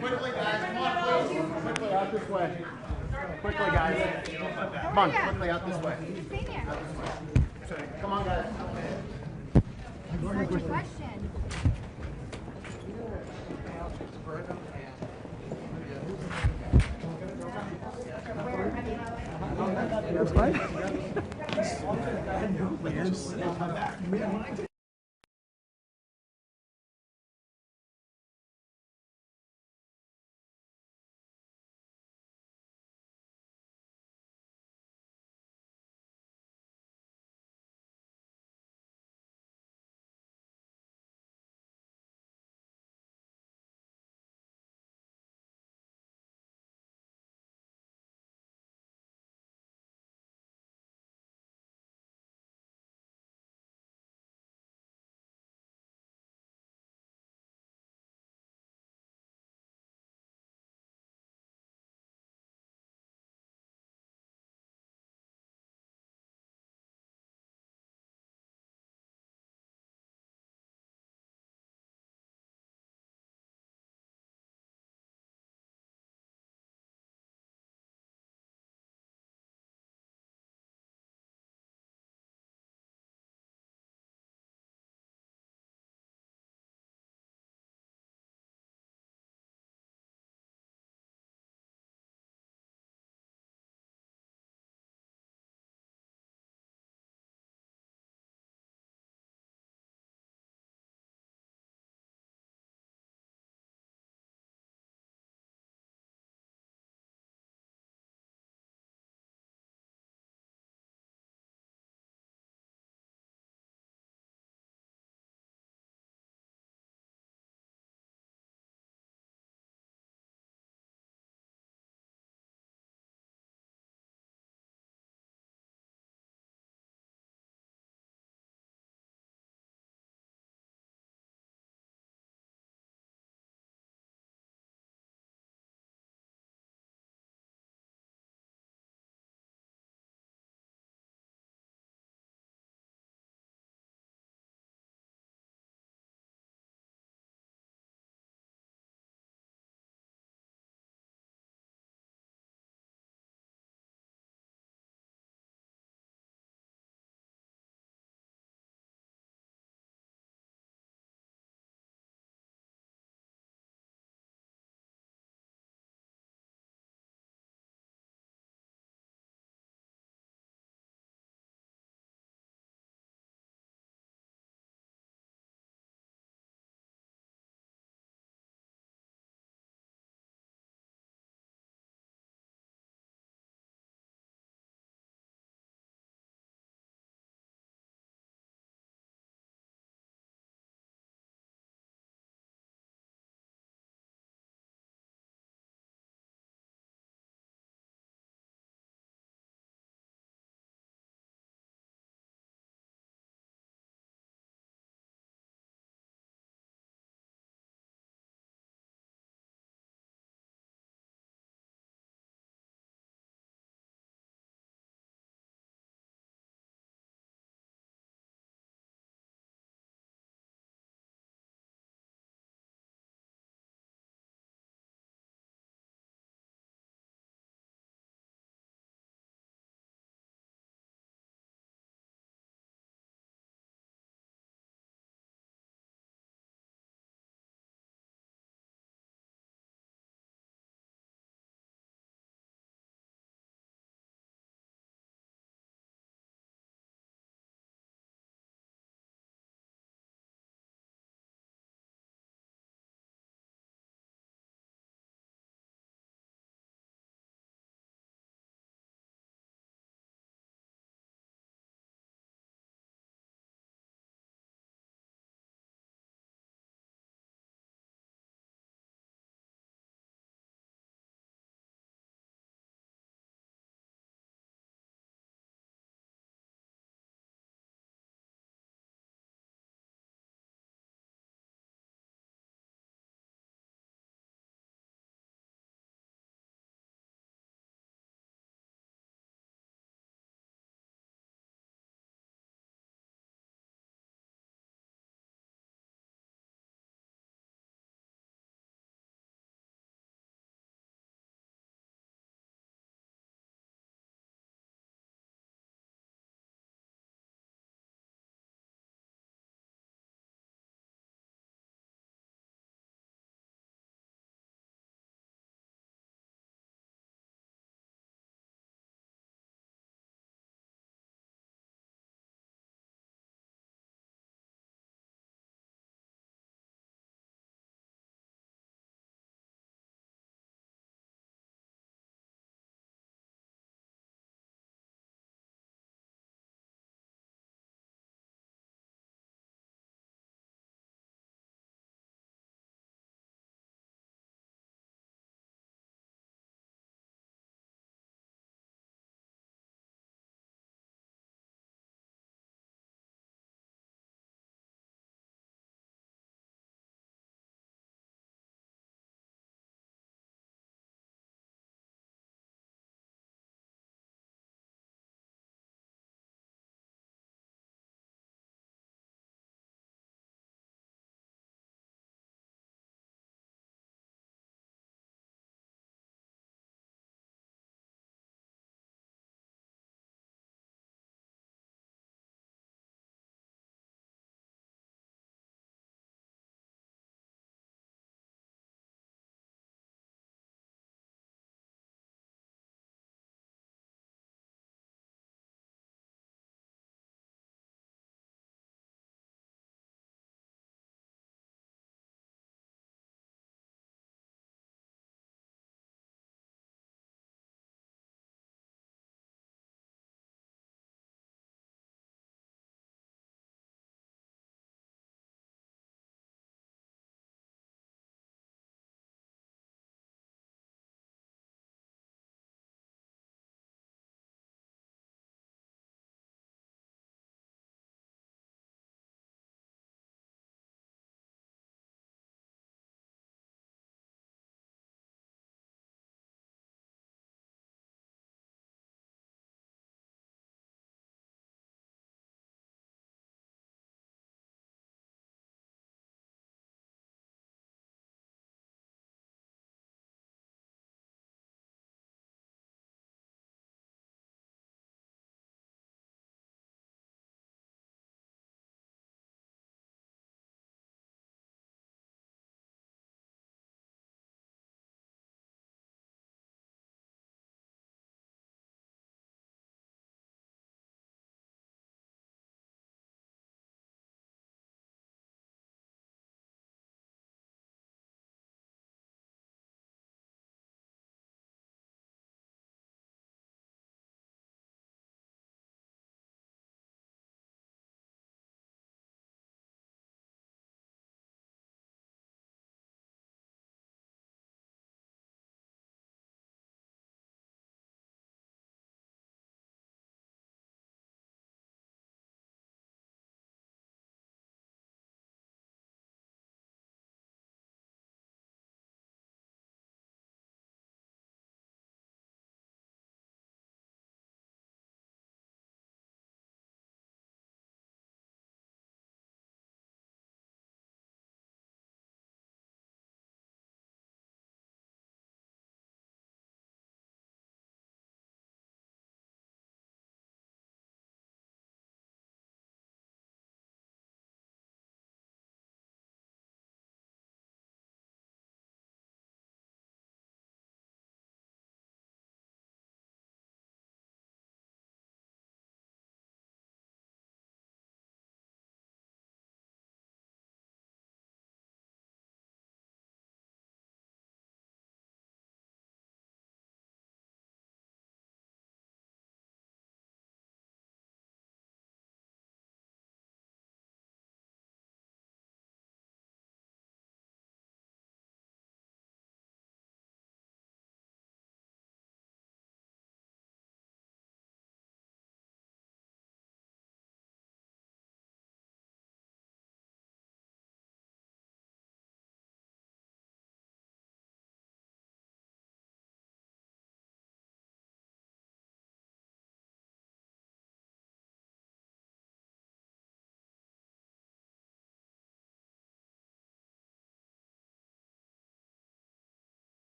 Quickly, guys, come on, please. Quickly, out this way. Quickly, guys. Come on, quickly, out this way. Out this way. Come on, guys. What's your question? That's fine.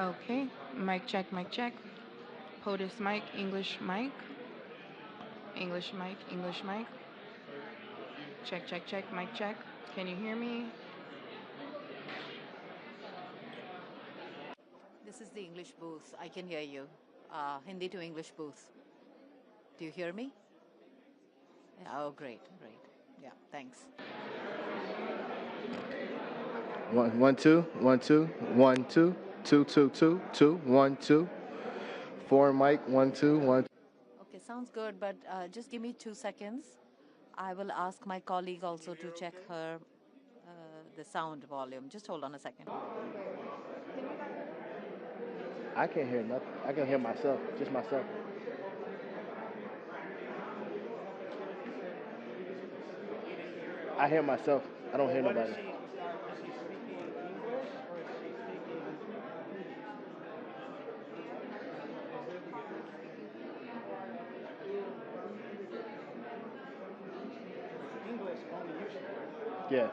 Okay, mic check, mic check. POTUS mic, English mic. English mic, English mic. Check, check, check, mic check. Can you hear me? This is the English booth. I can hear you. Hindi to English booth. Do you hear me? Oh, great, great. Yeah, thanks. 1 2 1 2 1 2 2 2 2 2 1 2. Foreign mic 1 2 1. Okay, sounds good, but just give me 2 seconds. I will ask my colleague also to check her the sound volume. Just hold on a second. I can't hear nothing. I can hear myself, just myself. I hear myself. I don't hear nobody. Is she speaking English or is she speaking English only usually? Yeah.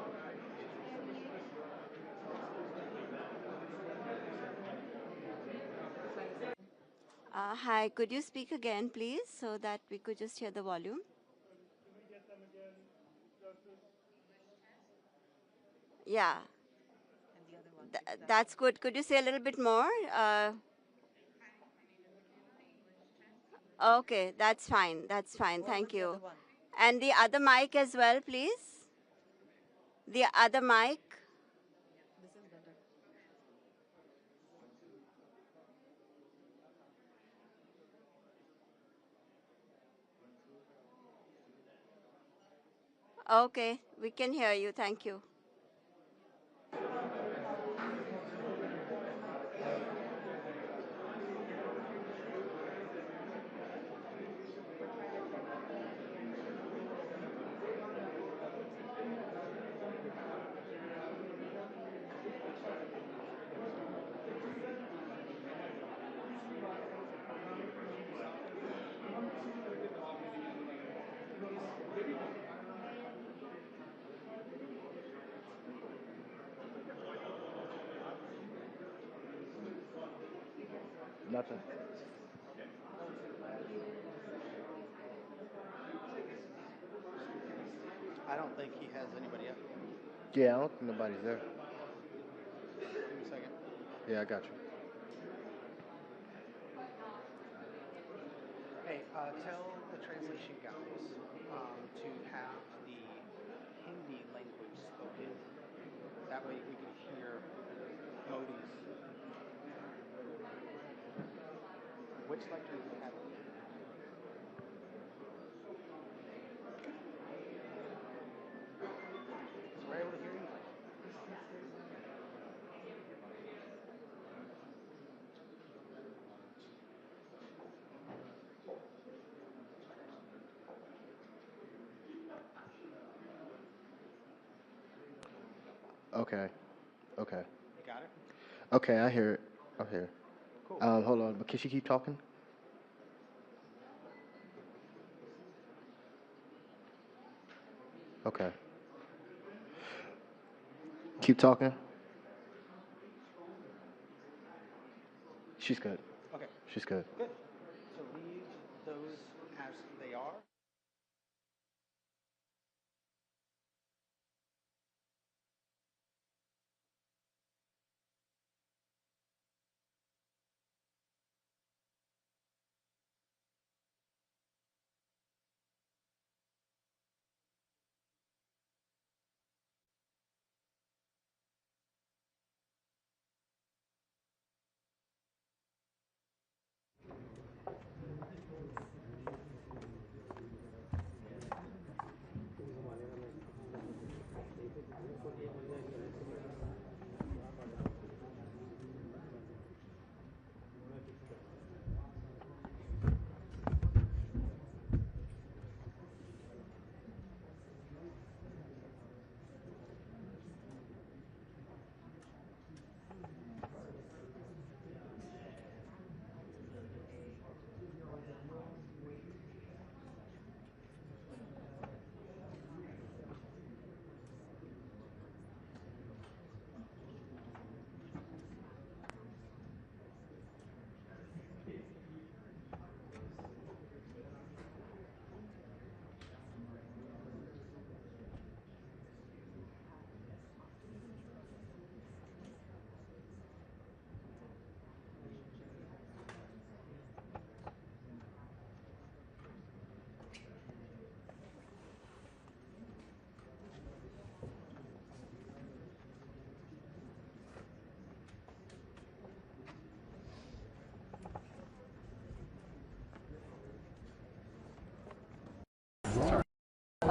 Hi, could you speak again, please, so that we could just hear the volume? Yeah. That's good. Could you say a little bit more? Okay, that's fine. That's fine. Thank you. And the other mic as well, please. The other mic. This is better. Okay, we can hear you. Thank you. Nothing. I don't think he has anybody up. Yeah, I don't think nobody's there. Give me a second. Yeah, I got you. Hey, tell the translation guys to have the Hindi language spoken. That way we can hear Modi's. Which language do you have? So we're able to hear you. Okay. Okay. You got it? Okay, I hear it. I hear it. Cool. Hold on, but can she keep talking? Okay. Keep talking. She's good. Okay. She's good. Good. So leave those as they are.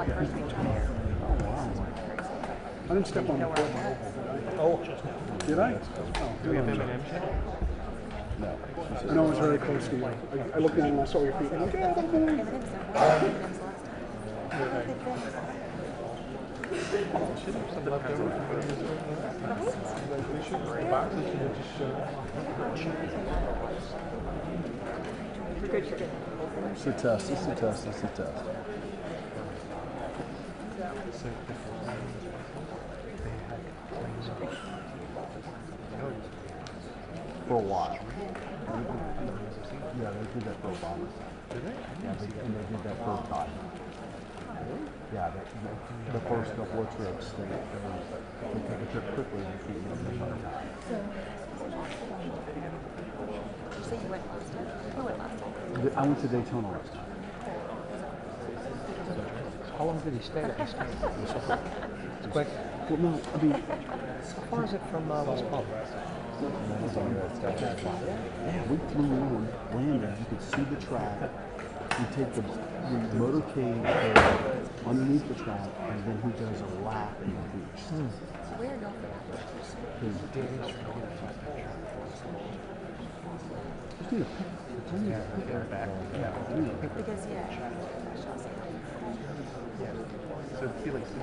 I didn't step on the court. Oh, did I? Do we have M&M's yet? No. I know it was very close to you. I looked down and I saw your feet. I'm like, yeah, It's a test, it's a test, it's a test. For a while. Yeah, they did that for Obama. Did they? Yeah, and they did that for Biden. Yeah, the first couple of trips, they took a trip quickly and keep them the entire time. You say you went last time? Who went last time? I went to Daytona last time. How long did he stay at this time? It's quick. Well, no, I mean, How far is it from West Palm? yeah, we flew in, landed, you could see the track. We take the motorcade underneath the track, and then he does a lap in the beach. So where are you going for that? Just need a pic. Because, yeah. So Felix, Is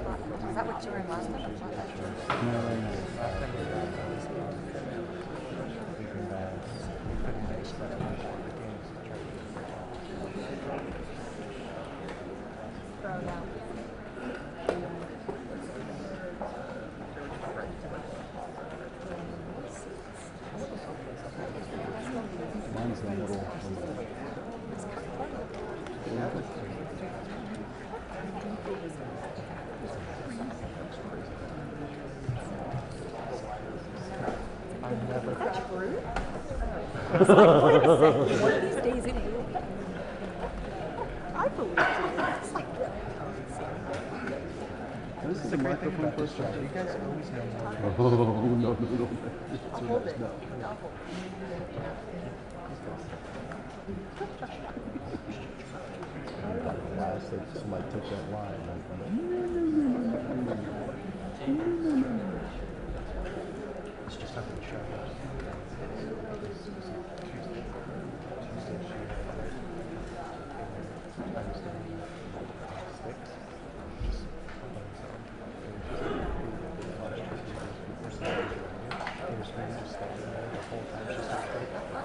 that what you were in last time? Mine's a little. I've never. That's true? It's like, wait a second. One of these days it will be. I believe it. It's like, This is a microphone first try. You guys always know more. Oh, no. I'll hold it. No. I'll hold it. Last thing, somebody took that line. It's just not going to show up.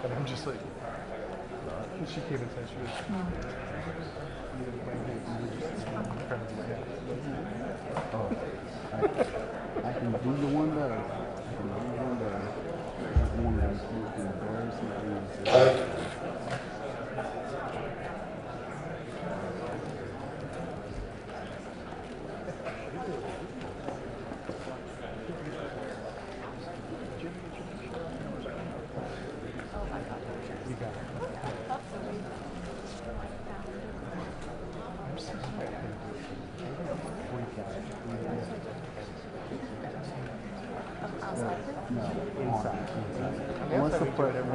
And I'm just like, she came and said she was Oh, I can do the one better. I can do the one better. One that is most embarrassing things.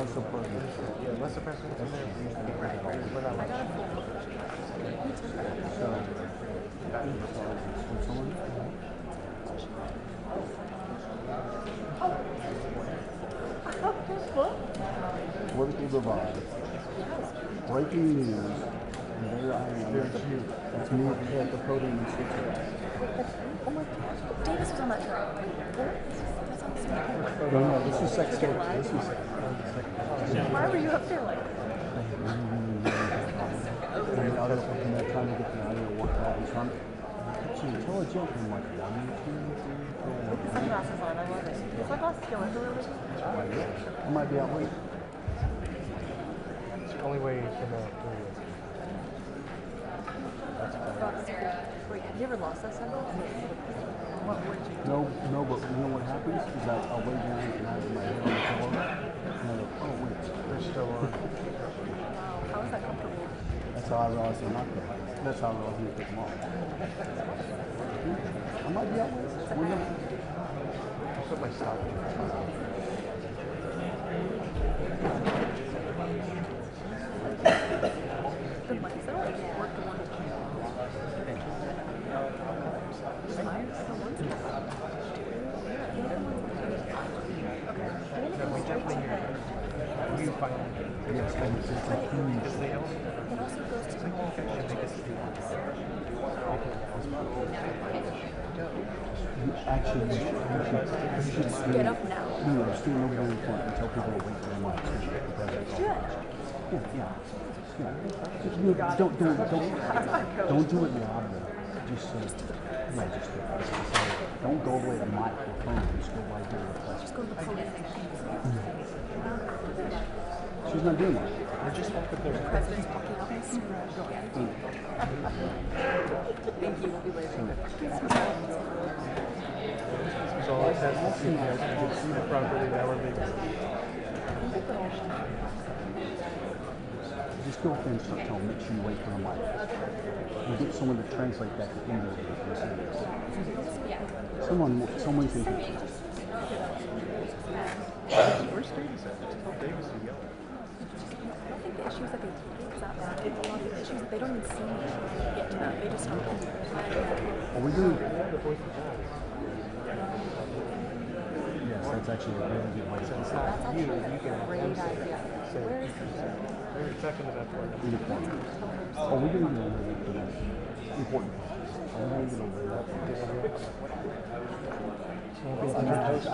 Once the president. Yeah, unless the president's in there, we can be ready. We're not like Political divide. Breaking news. And there I am. That's me at the podium in Switzerland. Oh my God. Davis was on that track. No, this is sex tape. This is Why were you up there like? And the other person they're trying to get the audio worked out. He's trying to intelligent and like 1, 2, 3, 4. Sunglasses on, I love it. Sunglasses go with a little bit. I might be out late. it's the only way you can do it. Wait, have you ever lost that sunglasses? What would you do? No, but you know what happens is that I'll lay down and have my head on the pillow, and I'll go, oh wait, They're still on. How is that comfortable? that's how I realize they're not there. That's how I realize I take them off. I might be out late. We're gonna. I'll put my stopwatch. Good money. So I don't work the one. Yes, and it's a huge. It also goes to the Actually, you should get up now. No, stand over there in front and tell people to wait for the mic. Yeah. Don't do it loud though. Just say, don't go away the microphone. Just go right there to the place. Just go to the podium. She's not doing that. We're just walking there. The president's walking up and Thank you. We'll be waiting. So all it has to see there, you can see the property now we're making. Just go up there and start telling them, make sure you wait for the mic. We'll get someone to translate that to English. Someone can. Where's Davis at? Just tell Davis to yell. I don't think the issues that they take is that bad. A lot of the issues that they don't even see get to that. They just don't. Are we doing? Yes, that's actually a really good way to say it. That's actually a great idea. Where is Maybe checking it out for you. Are we going to do important? I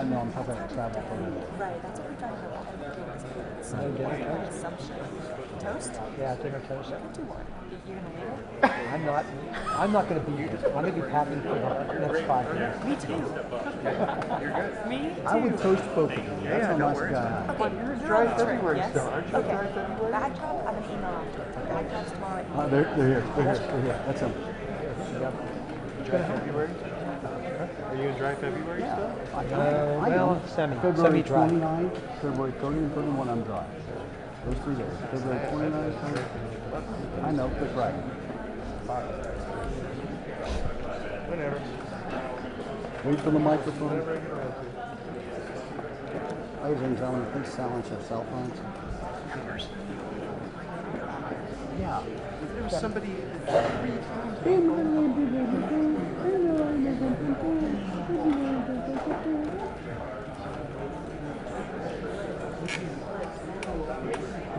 know I'm talking about travel for right, that's what we're talking about. Assumption. Toast? Yeah, take our toast. Do one. You're gonna leave it? I'm not gonna be packing for the next 5 years. Me too. Me too. I would toast both of them. That's a nice guy. Okay, you're dry February yes? still, aren't you? Okay. Dry February? Bag job, I'm an email after. Bag job's tomorrow. They're here. That's them. Dry February? Are you in dry February still? Well, February semi-dry. 29th, February 30 and 31, I'm dry. Those 3 days. February 29th, I know, Good Friday. Whatever. Wait for the microphone. Whatever I get around to. Ladies and gentlemen, please silence your cell phones. Yeah. There was somebody 3 times.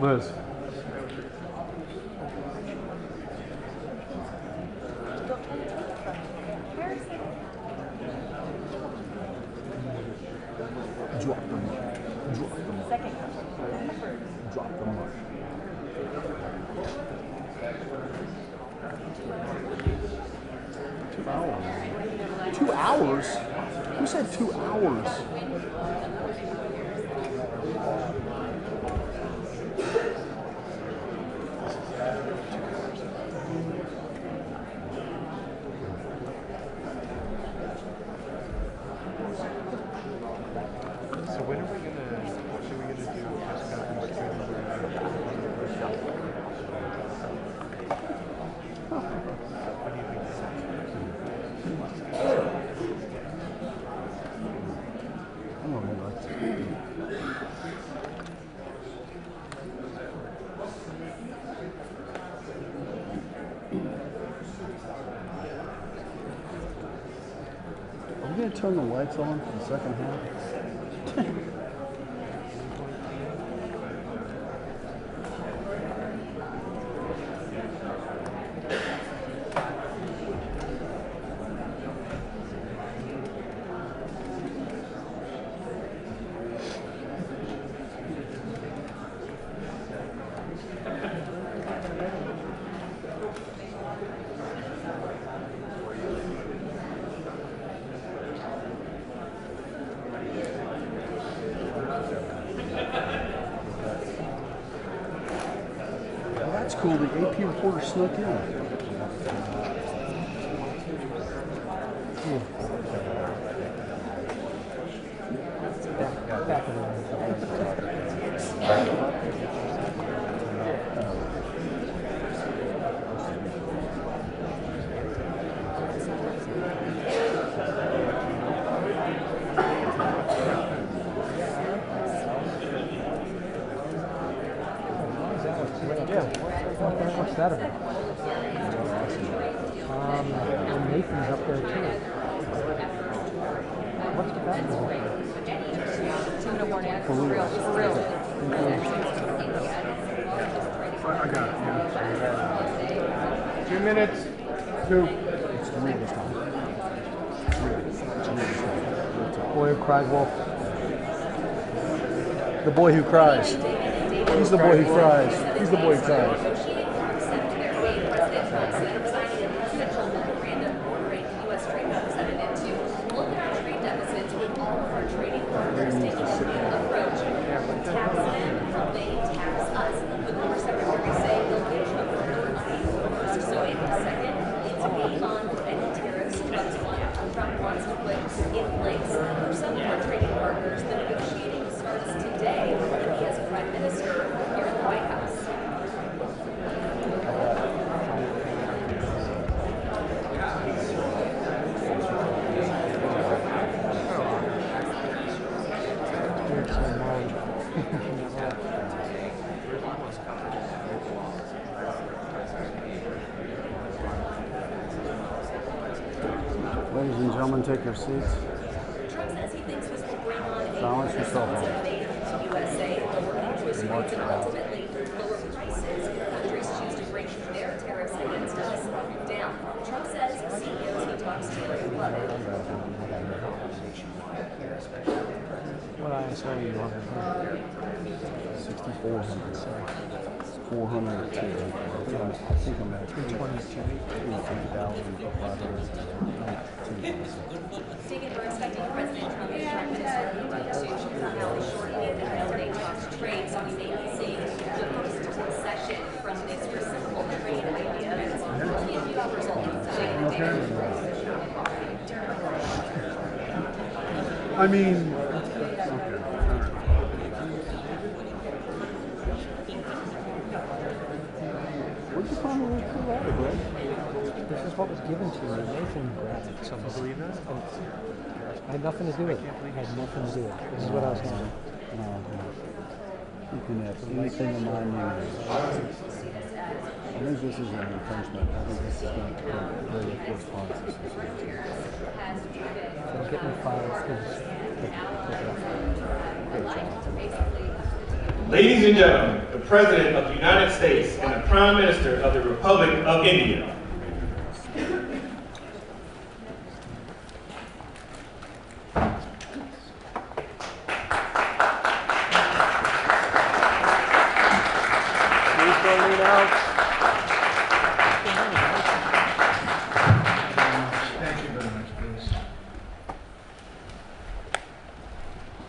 Liz. Drop them. Second. Drop them. 2 hours. 2 hours? Who said 2 hours? So when are we gonna? What are we gonna do? Press conference What do you think? I don't know. Are we going to turn the lights on for the second half? That's cool. The AP reporter snuck in. What's that about? And Nathan's up there too. What's with that? For real. I got it, yeah. 2 minutes. 2. It's 3 this time. 3. Boy who cried wolf. The boy who cries. He's the boy who cries. He's the boy who cries. Ladies and gentlemen, take your seats. Trump says he thinks this will bring on a Silence yourself. aid to USA, lower interest rates, and ultimately lower prices if countries choose to bring their tariffs against us down. Trump says CEOs he talks to love it. What ISO are you on? 6,400. 402. I think I'm at 322. 3,500. Taking we're expecting President Trump and Prime Minister to somehow shorten it and eliminate cost trade, so we may be seeing the first concession from this reciprocal trade idea that's really a result of I mean, what'd you find really cool out of it? This is what was given to me. Nathan grabbed it. So believe that? I had nothing to do with it. I had nothing to do with it. This is what I was doing. You can have anything in my name. I think this is an infringement. I think this is going to be very responses. It'll get me fired. Ladies and gentlemen, the President of the United States and the Prime Minister of the Republic of India. Thank you very much, please.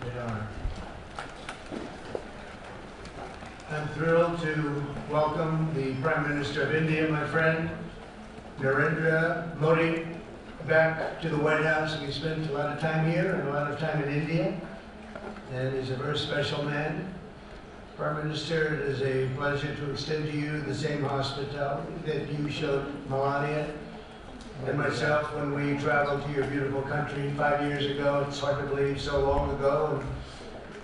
Great honor. I'm thrilled to welcome the Prime Minister of India, my friend, Narendra Modi, back to the White House. We spent a lot of time here and a lot of time in India, and he's a very special man. Prime Minister, it is a pleasure to extend to you the same hospitality that you showed Melania and myself when we traveled to your beautiful country 5 years ago. It's hard to believe so long ago, and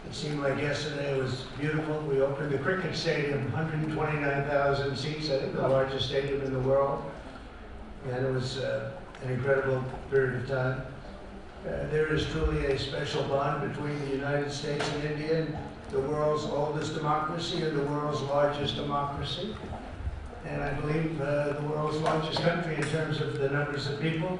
it seemed like yesterday. It was beautiful. We opened the cricket stadium, 129,000 seats, I think the largest stadium in the world, and it was an incredible period of time. There is truly a special bond between the United States and India, the world's oldest democracy and the world's largest democracy. And I believe the world's largest country in terms of the numbers of people.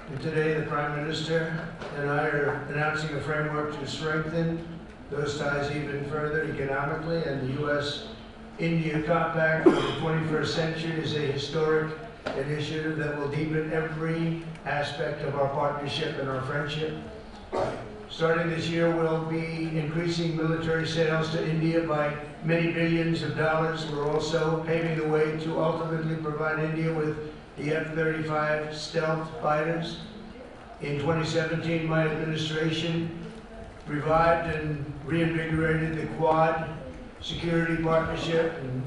And today the Prime Minister and I are announcing a framework to strengthen those ties even further economically, and the U.S.-India Compact for the 21st century is a historic initiative that will deepen every aspect of our partnership and our friendship. Starting this year, we'll be increasing military sales to India by many billions of dollars. We're also paving the way to ultimately provide India with the F-35 stealth fighters. In 2017, my administration revived and reinvigorated the Quad security partnership. And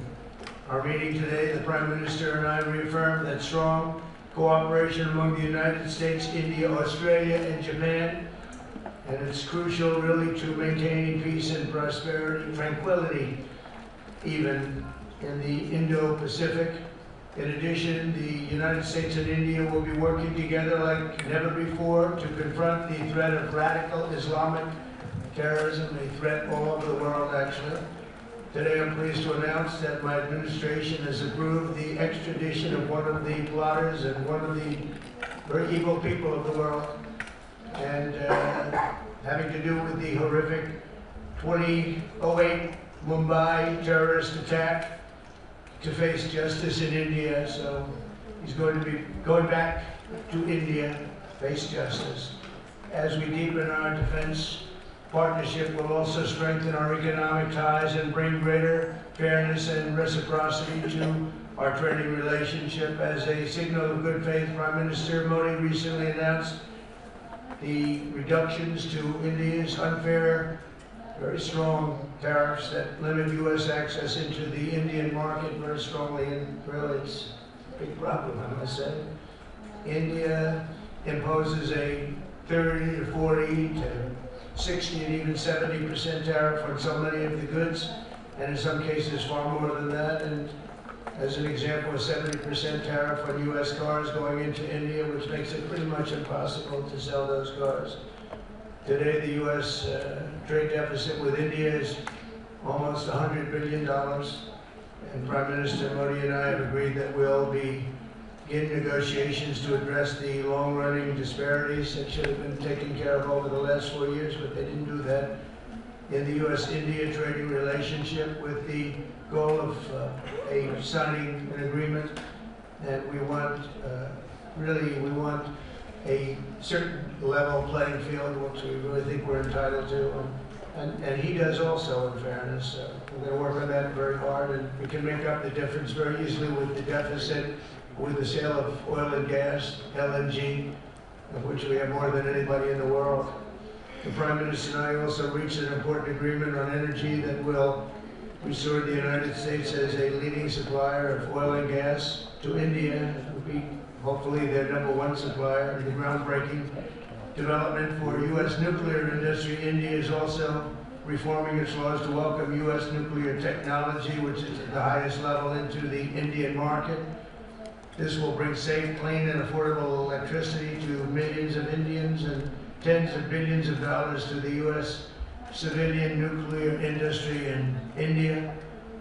our meeting today, the Prime Minister and I reaffirmed that strong cooperation among the United States, India, Australia, and Japan. And it's crucial, really, to maintaining peace and prosperity, tranquility, even in the Indo-Pacific. In addition, the United States and India will be working together like never before to confront the threat of radical Islamic terrorism, a threat all over the world, actually. Today I'm pleased to announce that my administration has approved the extradition of one of the plotters and one of the very evil people of the world, and having to do with the horrific 2008 Mumbai terrorist attack, to face justice in India. So he's going to be going back to India, face justice. As we deepen our defense partnership, will also strengthen our economic ties and bring greater fairness and reciprocity to our trading relationship. As a signal of good faith, Prime Minister Modi recently announced the reductions to India's unfair, very strong tariffs that limit U.S. access into the Indian market very strongly, and really it's a big problem, I must say. India imposes a 30 to 40 to 60 and even 70% tariff on so many of the goods, and in some cases far more than that. And as an example, a 70% tariff on U.S. cars going into India, which makes it pretty much impossible to sell those cars. Today, the U.S. Trade deficit with India is almost $100 billion, and Prime Minister Modi and I have agreed that we'll begin negotiations to address the long-running disparities that should have been taken care of over the last 4 years, but they didn't do that in the U.S.-India trading relationship, with the goal of signing an agreement. And we want, we want a certain level playing field, which we really think we're entitled to. And he does also, in fairness. We're going to work on that very hard, and we can make up the difference very easily with the deficit, with the sale of oil and gas, LNG, of which we have more than anybody in the world. The Prime Minister and I also reached an important agreement on energy that will restore the United States as a leading supplier of oil and gas to India. It will be hopefully their #1 supplier. The groundbreaking development for U.S. nuclear industry. India is also reforming its laws to welcome U.S. nuclear technology, which is at the highest level, into the Indian market. This will bring safe, clean, and affordable electricity to millions of Indians and tens of billions of dollars to the U.S. civilian nuclear industry in India.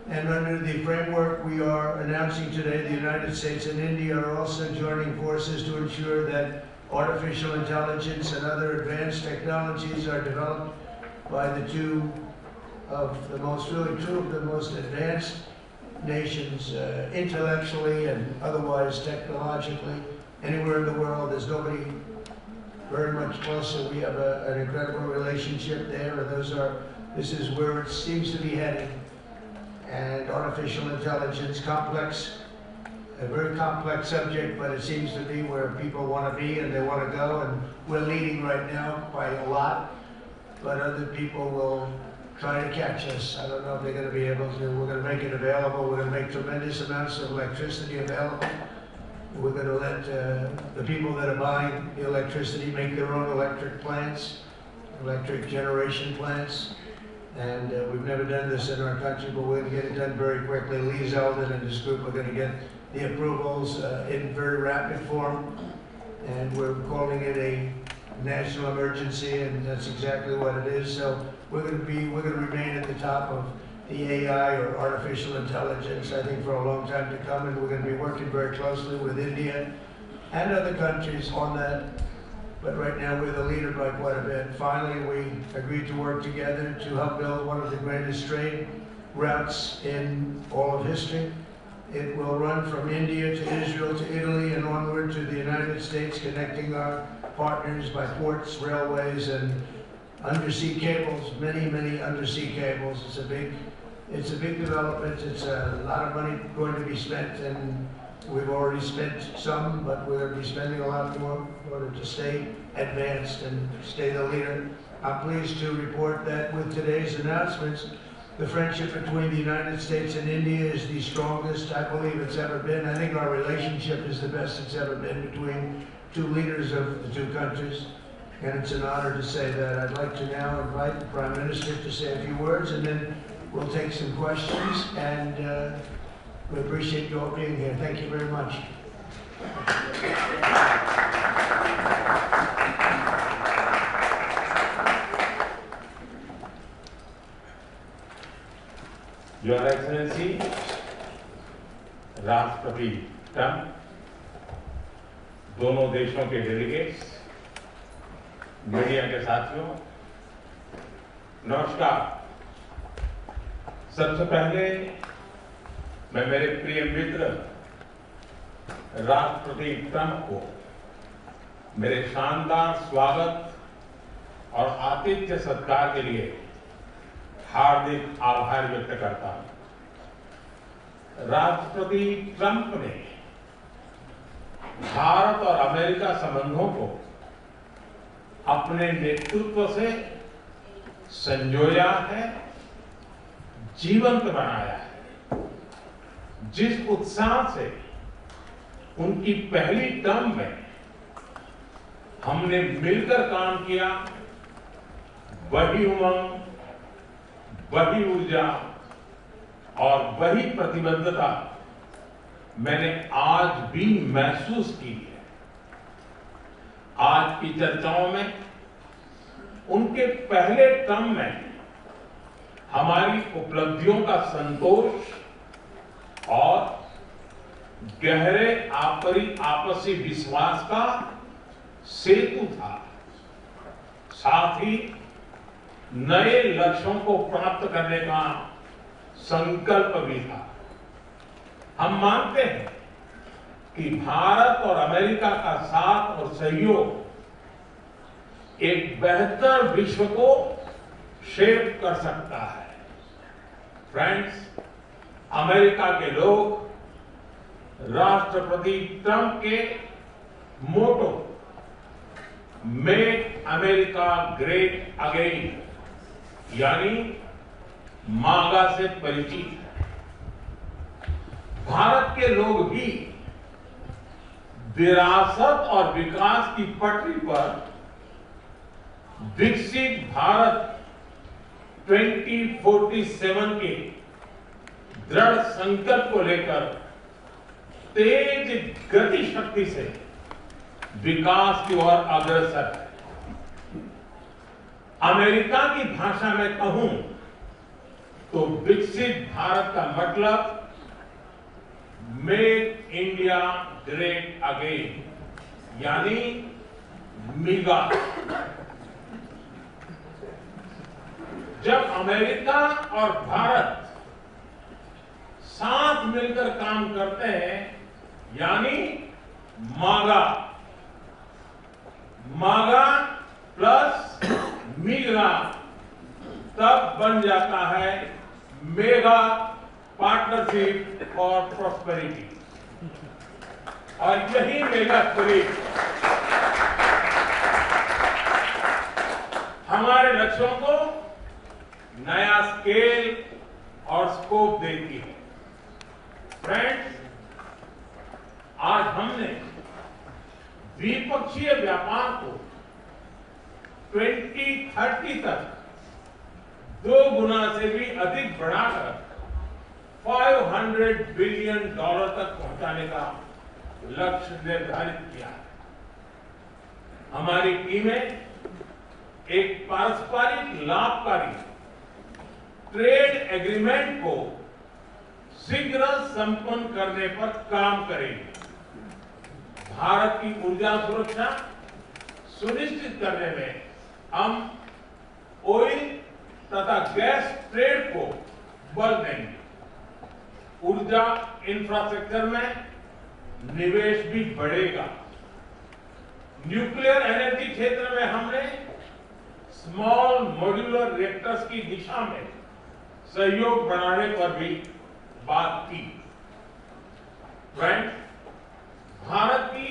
And under the framework we are announcing today, the United States and India are also joining forces to ensure that artificial intelligence and other advanced technologies are developed by two of the most advanced nations, intellectually and otherwise technologically, anywhere in the world. There's nobody very much closer. We have an incredible relationship there, and this is where it seems to be heading. And artificial intelligence, a very complex subject, but it seems to be where people want to be and they want to go, and we're leading right now by a lot, but other people will try to catch us. I don't know if they're going to be able to. We're going to make it available. We're going to make tremendous amounts of electricity available. We're going to let the people that are buying the electricity make their own electric plants, electric generation plants. And we've never done this in our country, but we're going to get it done very quickly. Lee Zeldin and his group are going to get the approvals in very rapid form. And we're calling it a national emergency, and that's exactly what it is. So we're going to remain at the top of the AI, or artificial intelligence, I think, for a long time to come, and we're going to be working very closely with India and other countries on that. But right now we're the leader by quite a bit. Finally, we agreed to work together to help build one of the greatest trade routes in all of history. It will run from India to Israel to Italy and onward to the United States, connecting our partners by ports, railways, and undersea cables, many undersea cables. It's a big development. It's a lot of money going to be spent, and we've already spent some, but we're going to be spending a lot more in order to stay advanced and stay the leader. I'm pleased to report that with today's announcements, the friendship between the United States and India is the strongest I believe it's ever been. I think our relationship is the best it's ever been between two leaders of the two countries, and it's an honor to say that. I'd like to now invite the Prime Minister to say a few words, and then we'll take some questions, and we appreciate you all being here. Thank you very much. Presidency, राष्ट्रपति Trump, दोनों देशों के delegates, media के साथियों, नमस्कार। सबसे पहले मैं मेरे प्रिय मित्र राष्ट्रपति ट्रंप को मेरे शानदार स्वागत और आतिथ्य सत्कार के लिए हार्दिक आभार व्यक्त करता हूं। राष्ट्रपति ट्रंप ने भारत और अमेरिका संबंधों को अपने नेतृत्व से संजोया है, जीवंत बनाया है। जिस उत्साह से उनकी पहली टर्म में हमने मिलकर काम किया, वही उमंग, वही ऊर्जा और वही प्रतिबद्धता मैंने आज भी महसूस की है। आज की चर्चाओं में उनके पहले टर्म में हमारी उपलब्धियों का संतोष और गहरे आपसी विश्वास का सेतु था। साथ ही नए लक्ष्यों को प्राप्त करने का संकल्प भी था। हम मानते हैं कि भारत और अमेरिका का साथ और सहयोग एक बेहतर विश्व को शेप कर सकता है। फ्रेंड्स, अमेरिका के लोग राष्ट्रपति ट्रंप के मोटो मेक अमेरिका ग्रेट अगेन यानी मागा से परिचित है। भारत के लोग भी विरासत और विकास की पटरी पर विकसित भारत 2047 के दृढ़ संकल्प को लेकर तेज गति शक्ति से विकास की ओर अग्रसर है। अमेरिका की भाषा में कहूं तो विकसित भारत का मतलब मेक इंडिया ग्रेट अगेन यानी मीगा। जब अमेरिका और भारत साथ मिलकर काम करते हैं यानी मागा, मागा प्लस मीगा, तब बन जाता है मेगा पार्टनरशिप फॉर प्रॉस्पेरिटी। और यही मेगा स्पिरिट हमारे लक्ष्यों को नया स्केल और स्कोप देती है। फ्रेंड्स, आज हमने द्विपक्षीय व्यापार को 2030 तक 2 गुना से भी अधिक बढ़ाकर $500 बिलियन तक पहुंचाने का लक्ष्य निर्धारित किया है। हमारी टीमें एक पारस्परिक लाभकारी ट्रेड एग्रीमेंट को शीघ्र संपन्न करने पर काम करेंगे। भारत की ऊर्जा सुरक्षा सुनिश्चित करने में हम ऑयल तथा गैस ट्रेड को बल देंगे। ऊर्जा इंफ्रास्ट्रक्चर में निवेश भी बढ़ेगा। न्यूक्लियर एनर्जी क्षेत्र में हमने स्मॉल मॉड्यूलर रिएक्टर्स की दिशा में सहयोग बढ़ाने पर भी बात की। फ्रेंड्स, भारत की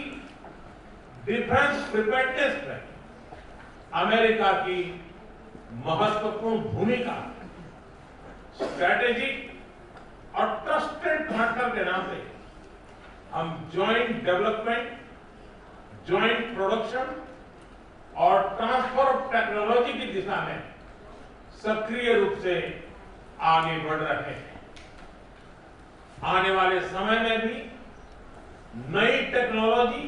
डिफेंस प्रिपेयर्डनेस में अमेरिका की महत्वपूर्ण भूमिका स्ट्रैटेजिक और ट्रस्टेड पार्टनर के नाते हम ज्वाइंट डेवलपमेंट, ज्वाइंट प्रोडक्शन और ट्रांसफर ऑफ टेक्नोलॉजी की दिशा में सक्रिय रूप से आगे बढ़ रहे हैं। आने वाले समय में भी नई टेक्नोलॉजी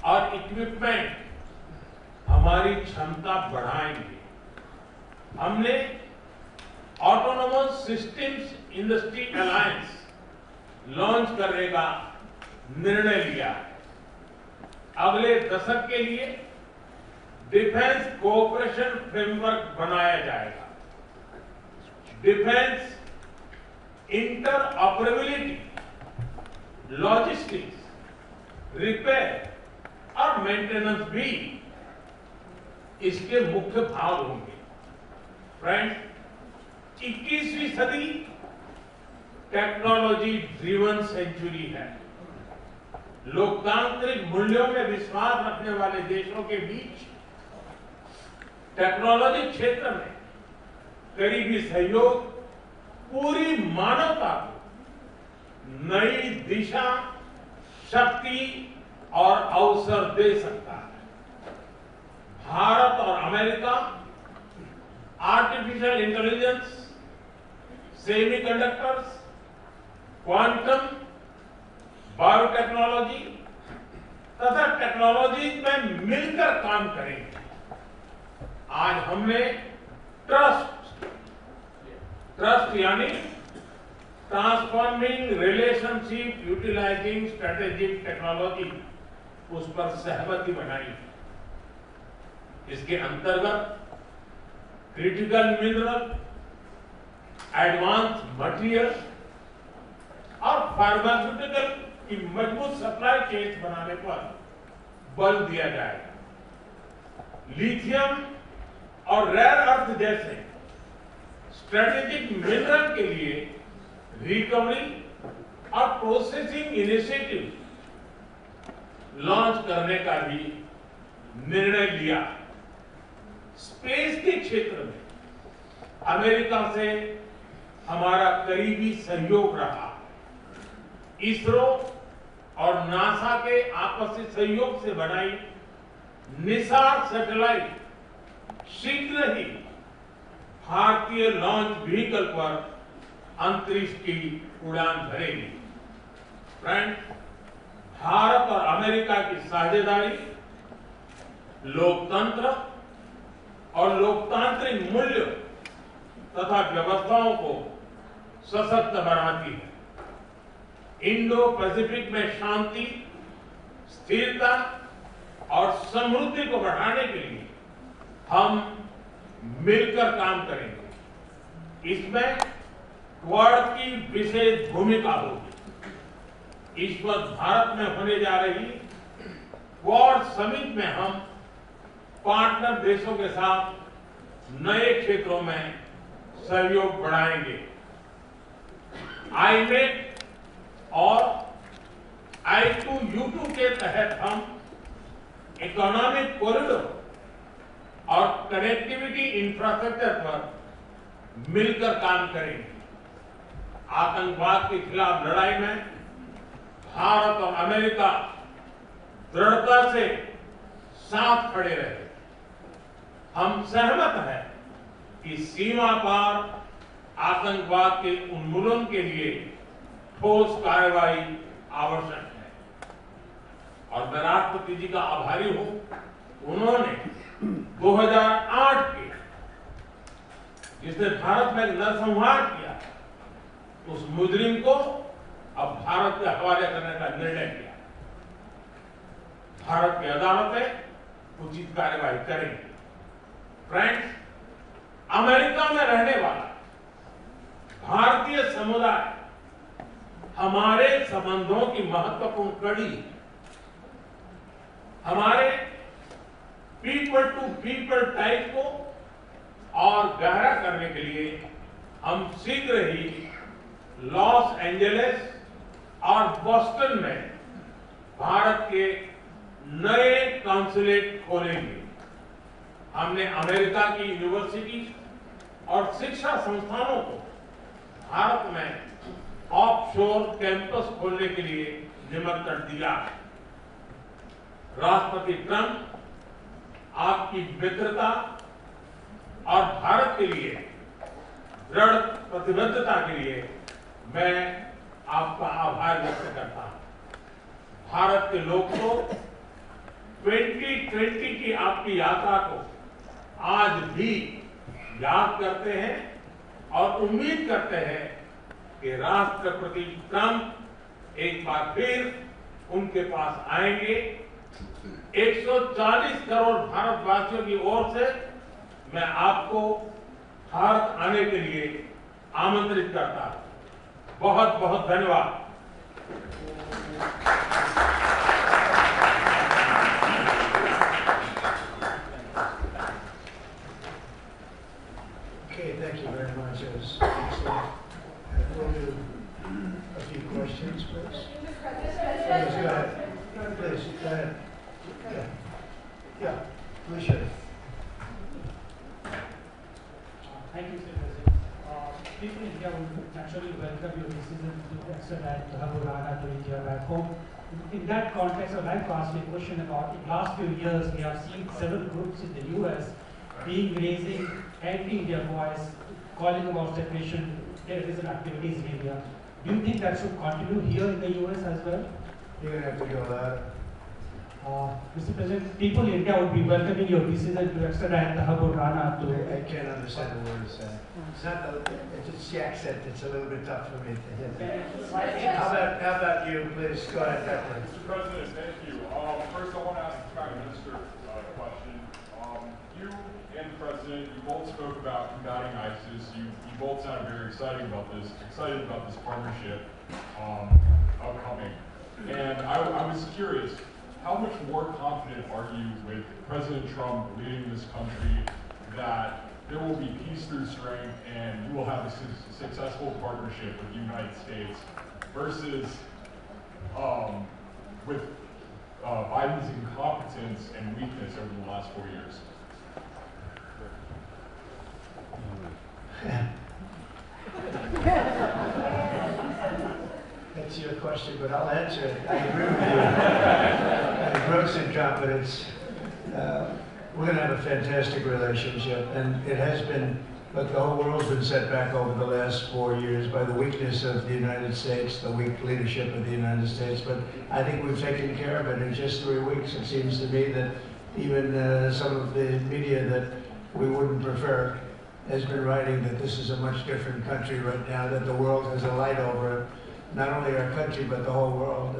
और इक्विपमेंट हमारी क्षमता बढ़ाएंगे। हमने autonomous systems industry alliance launch करने का निर्णय लिया है। अगले दशक के लिए डिफेंस कोऑपरेशन फ्रेमवर्क बनाया जाएगा। डिफेंस इंटरऑपरेबिलिटी, लॉजिस्टिक्स, रिपेयर और मेंटेनेंस भी इसके मुख्य भाग होंगे। फ्रेंड्स, 21वीं सदी टेक्नोलॉजी ड्रिवन सेंचुरी है। लोकतांत्रिक मूल्यों में विश्वास रखने वाले देशों के बीच टेक्नोलॉजी क्षेत्र में करीबी सहयोग पूरी मानवता को नई दिशा, शक्ति और अवसर दे सकता है। भारत और America artificial intelligence, semiconductors, quantum, biotechnology तथा टेक्नोलॉजी में मिलकर काम करेंगे। आज हमने ट्रस्ट यानी transforming relationship utilising strategic technology, उस पर सहमति बनाई। इसके अंतर्गत क्रिटिकल मिनरल, एडवांस मटेरियल और फार्मास्यूटिकल की मजबूत सप्लाई चेन बनाने पर बल दिया जाएगा। लिथियम और रेयर अर्थ जैसे स्ट्रेटेजिक मिनरल के लिए रिकवरी और प्रोसेसिंग इनिशिएटिव लॉन्च करने का भी निर्णय लिया। स्पेस के क्षेत्र में अमेरिका से हमारा करीबी सहयोग रहा। इसरो और नासा के आपसी सहयोग से बनाई निसार सैटेलाइट शीघ्र ही भारतीय लॉन्च व्हीकल पर अंतरिक्ष की उड़ान भरेगी। फ्रेंड्स, भारत और अमेरिका की साझेदारी लोकतंत्र और लोकतांत्रिक मूल्य तथा व्यवस्थाओं को सशक्त बनाती है। इंडो पैसिफिक में शांति, स्थिरता और समृद्धि को बढ़ाने के लिए हम मिलकर काम करेंगे। इसमें क्वाड की विशेष भूमिका होगी। इस वक्त भारत में होने जा रही क्वाड समिट में हम पार्टनर देशों के साथ नए क्षेत्रों में सहयोग बढ़ाएंगे। आईमेट और I2U2 के तहत हम इकोनॉमिक कॉरिडोर और कनेक्टिविटी इंफ्रास्ट्रक्चर पर मिलकर काम करेंगे। आतंकवाद के खिलाफ लड़ाई में भारत और अमेरिका दृढ़ता से साथ खड़े रहे। हम सहमत हैं कि सीमा पार आतंकवाद के उन्मूलन के लिए ठोस कार्रवाई आवश्यक है। और मैं राष्ट्रपति जी का आभारी हूं, उन्होंने 2008 के जिसने भारत में नरसंहार किया, उस मुजरिम को अब भारत के हवाले करने का निर्णय किया। भारत की अदालतें उचित कार्रवाई करेंगी। फ्रेंड्स, अमेरिका में रहने वाला भारतीय समुदाय हमारे संबंधों की महत्वपूर्ण कड़ी है। हमारे पीपल टू पीपल टाइप को और गहरा करने के लिए हम शीघ्र ही लॉस एंजलिस और बॉस्टन में भारत के नए कॉन्सुलेट खोलेंगे। हमने अमेरिका की यूनिवर्सिटी और शिक्षा संस्थानों को भारत में ऑफशोर कैंपस खोलने के लिए निमंत्रण दिया है। राष्ट्रपति ट्रंप आपकी मित्रता और भारत के लिए दृढ़ प्रतिबद्धता के लिए मैं आपका आभार व्यक्त करता हूं। भारत के लोग तो 2020 की आपकी यात्रा को आज भी याद करते हैं और उम्मीद करते हैं कि राष्ट्रपति ट्रंप एक बार फिर उनके पास आएंगे। 140 करोड़ भारतवासियों की ओर से मैं आपको भारत आने के लिए आमंत्रित करता हूं। बहुत बहुत धन्यवाद। Okay, thank you very much. It was excellent. We'll do a few questions, please. Please, go ahead. Please, go ahead. Yeah. Yeah, we should. Thank you, Mr. President. People in India would naturally welcome your decision to extradite Abu Rana to India back home. In that context, I'd like to ask you a question about in the last few years, we have seen several groups in the US raising anti-India voice, calling about separation, terrorism activities in India. Do you think that should continue here in the US as well? You're going to have to go louder. Mr. President, people in India would be welcoming your decision to extradite the Abu Rana to... I can't understand the words. It's not it's the accent. It's a little bit tough for me to hit. How about you, please? Go ahead, Beckler. Mr. President, thank you. First, I want to ask the Prime Minister a question. You and the President, you both spoke about combating ISIS. You both sounded very excited about this partnership upcoming. And I was curious, how much more confident are you with President Trump leading this country that there will be peace through strength and you will have a successful partnership with the United States versus with Biden's incompetence and weakness over the last 4 years? That's your question, but I'll answer it. I agree with you. Gross incompetence. We're going to have a fantastic relationship, and it has been, but the whole world's been set back over the last 4 years by the weakness of the United States, the weak leadership of the United States, but I think we've taken care of it in just 3 weeks. It seems to me that even some of the media that we wouldn't prefer has been writing that this is a much different country right now, that the world has a light over it. Not only our country, but the whole world.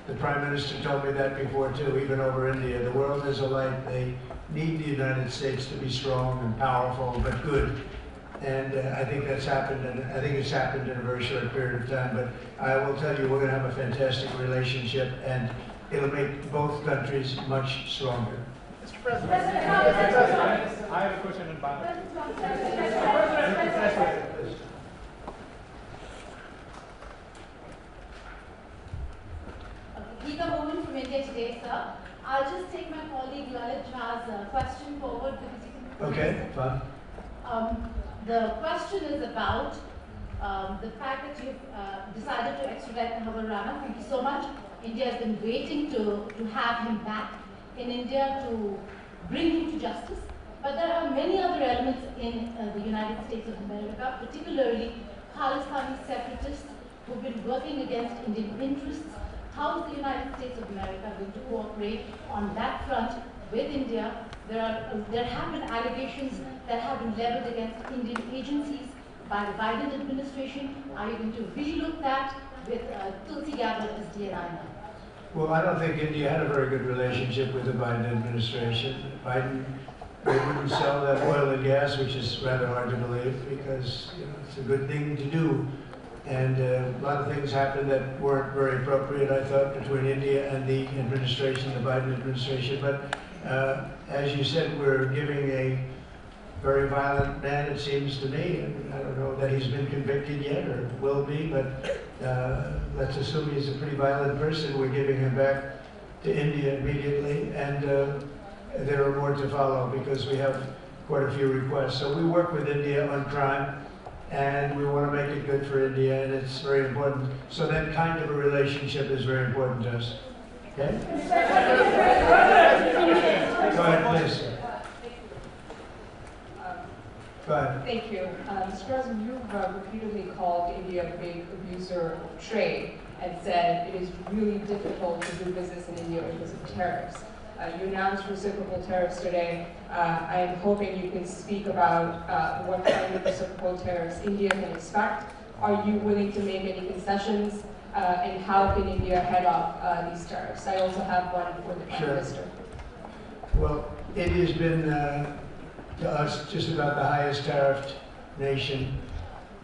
The Prime Minister told me that before too, even over India. The world has a light. They need the United States to be strong and powerful, but good. And I think that's happened, and I think it's happened in a very short period of time. But I will tell you, we're going to have a fantastic relationship, and it'll make both countries much stronger. Mr. President, I have a question in Bangladesh. Geeta Mohan from India Today, sir. I'll just take my colleague Lalit Jha's question forward because you can... Okay, fine. The question is about the fact that you've decided to extradite Abu Rana. Thank you so much. India has been waiting to have him back in India to bring him to justice. But there are many other elements in the United States of America, particularly Khalistani separatists who've been working against Indian interests. How is the United States of America going to cooperate on that front with India? There have been allegations that have been leveled against Indian agencies by the Biden administration. Are you going to relook that with Tulsi Gabbard as DNI now? Well, I don't think India had a very good relationship with the Biden administration. Biden wouldn't sell that oil and gas, which is rather hard to believe because it's a good thing to do. And a lot of things happened that weren't very appropriate, I thought, between India and the administration, the Biden administration. But as you said, we're giving a very violent man, it seems to me. And I don't know that he's been convicted yet or will be, but let's assume he's a pretty violent person. We're giving him back to India immediately. And there are more to follow because we have quite a few requests. So we work with India on crime. And we want to make it good for India, and it's very important. So that kind of a relationship is very important to us. Okay? Go ahead, please. Go ahead. Thank you. Mr. President, you've repeatedly called India a big abuser of trade and said it is really difficult to do business in India because of tariffs. You announced reciprocal tariffs today. I am hoping you can speak about what kind of reciprocal tariffs India can expect. Are you willing to make any concessions? And how can India head off these tariffs? I also have one for the Prime Minister. Well, India's been, to us, just about the highest tariffed nation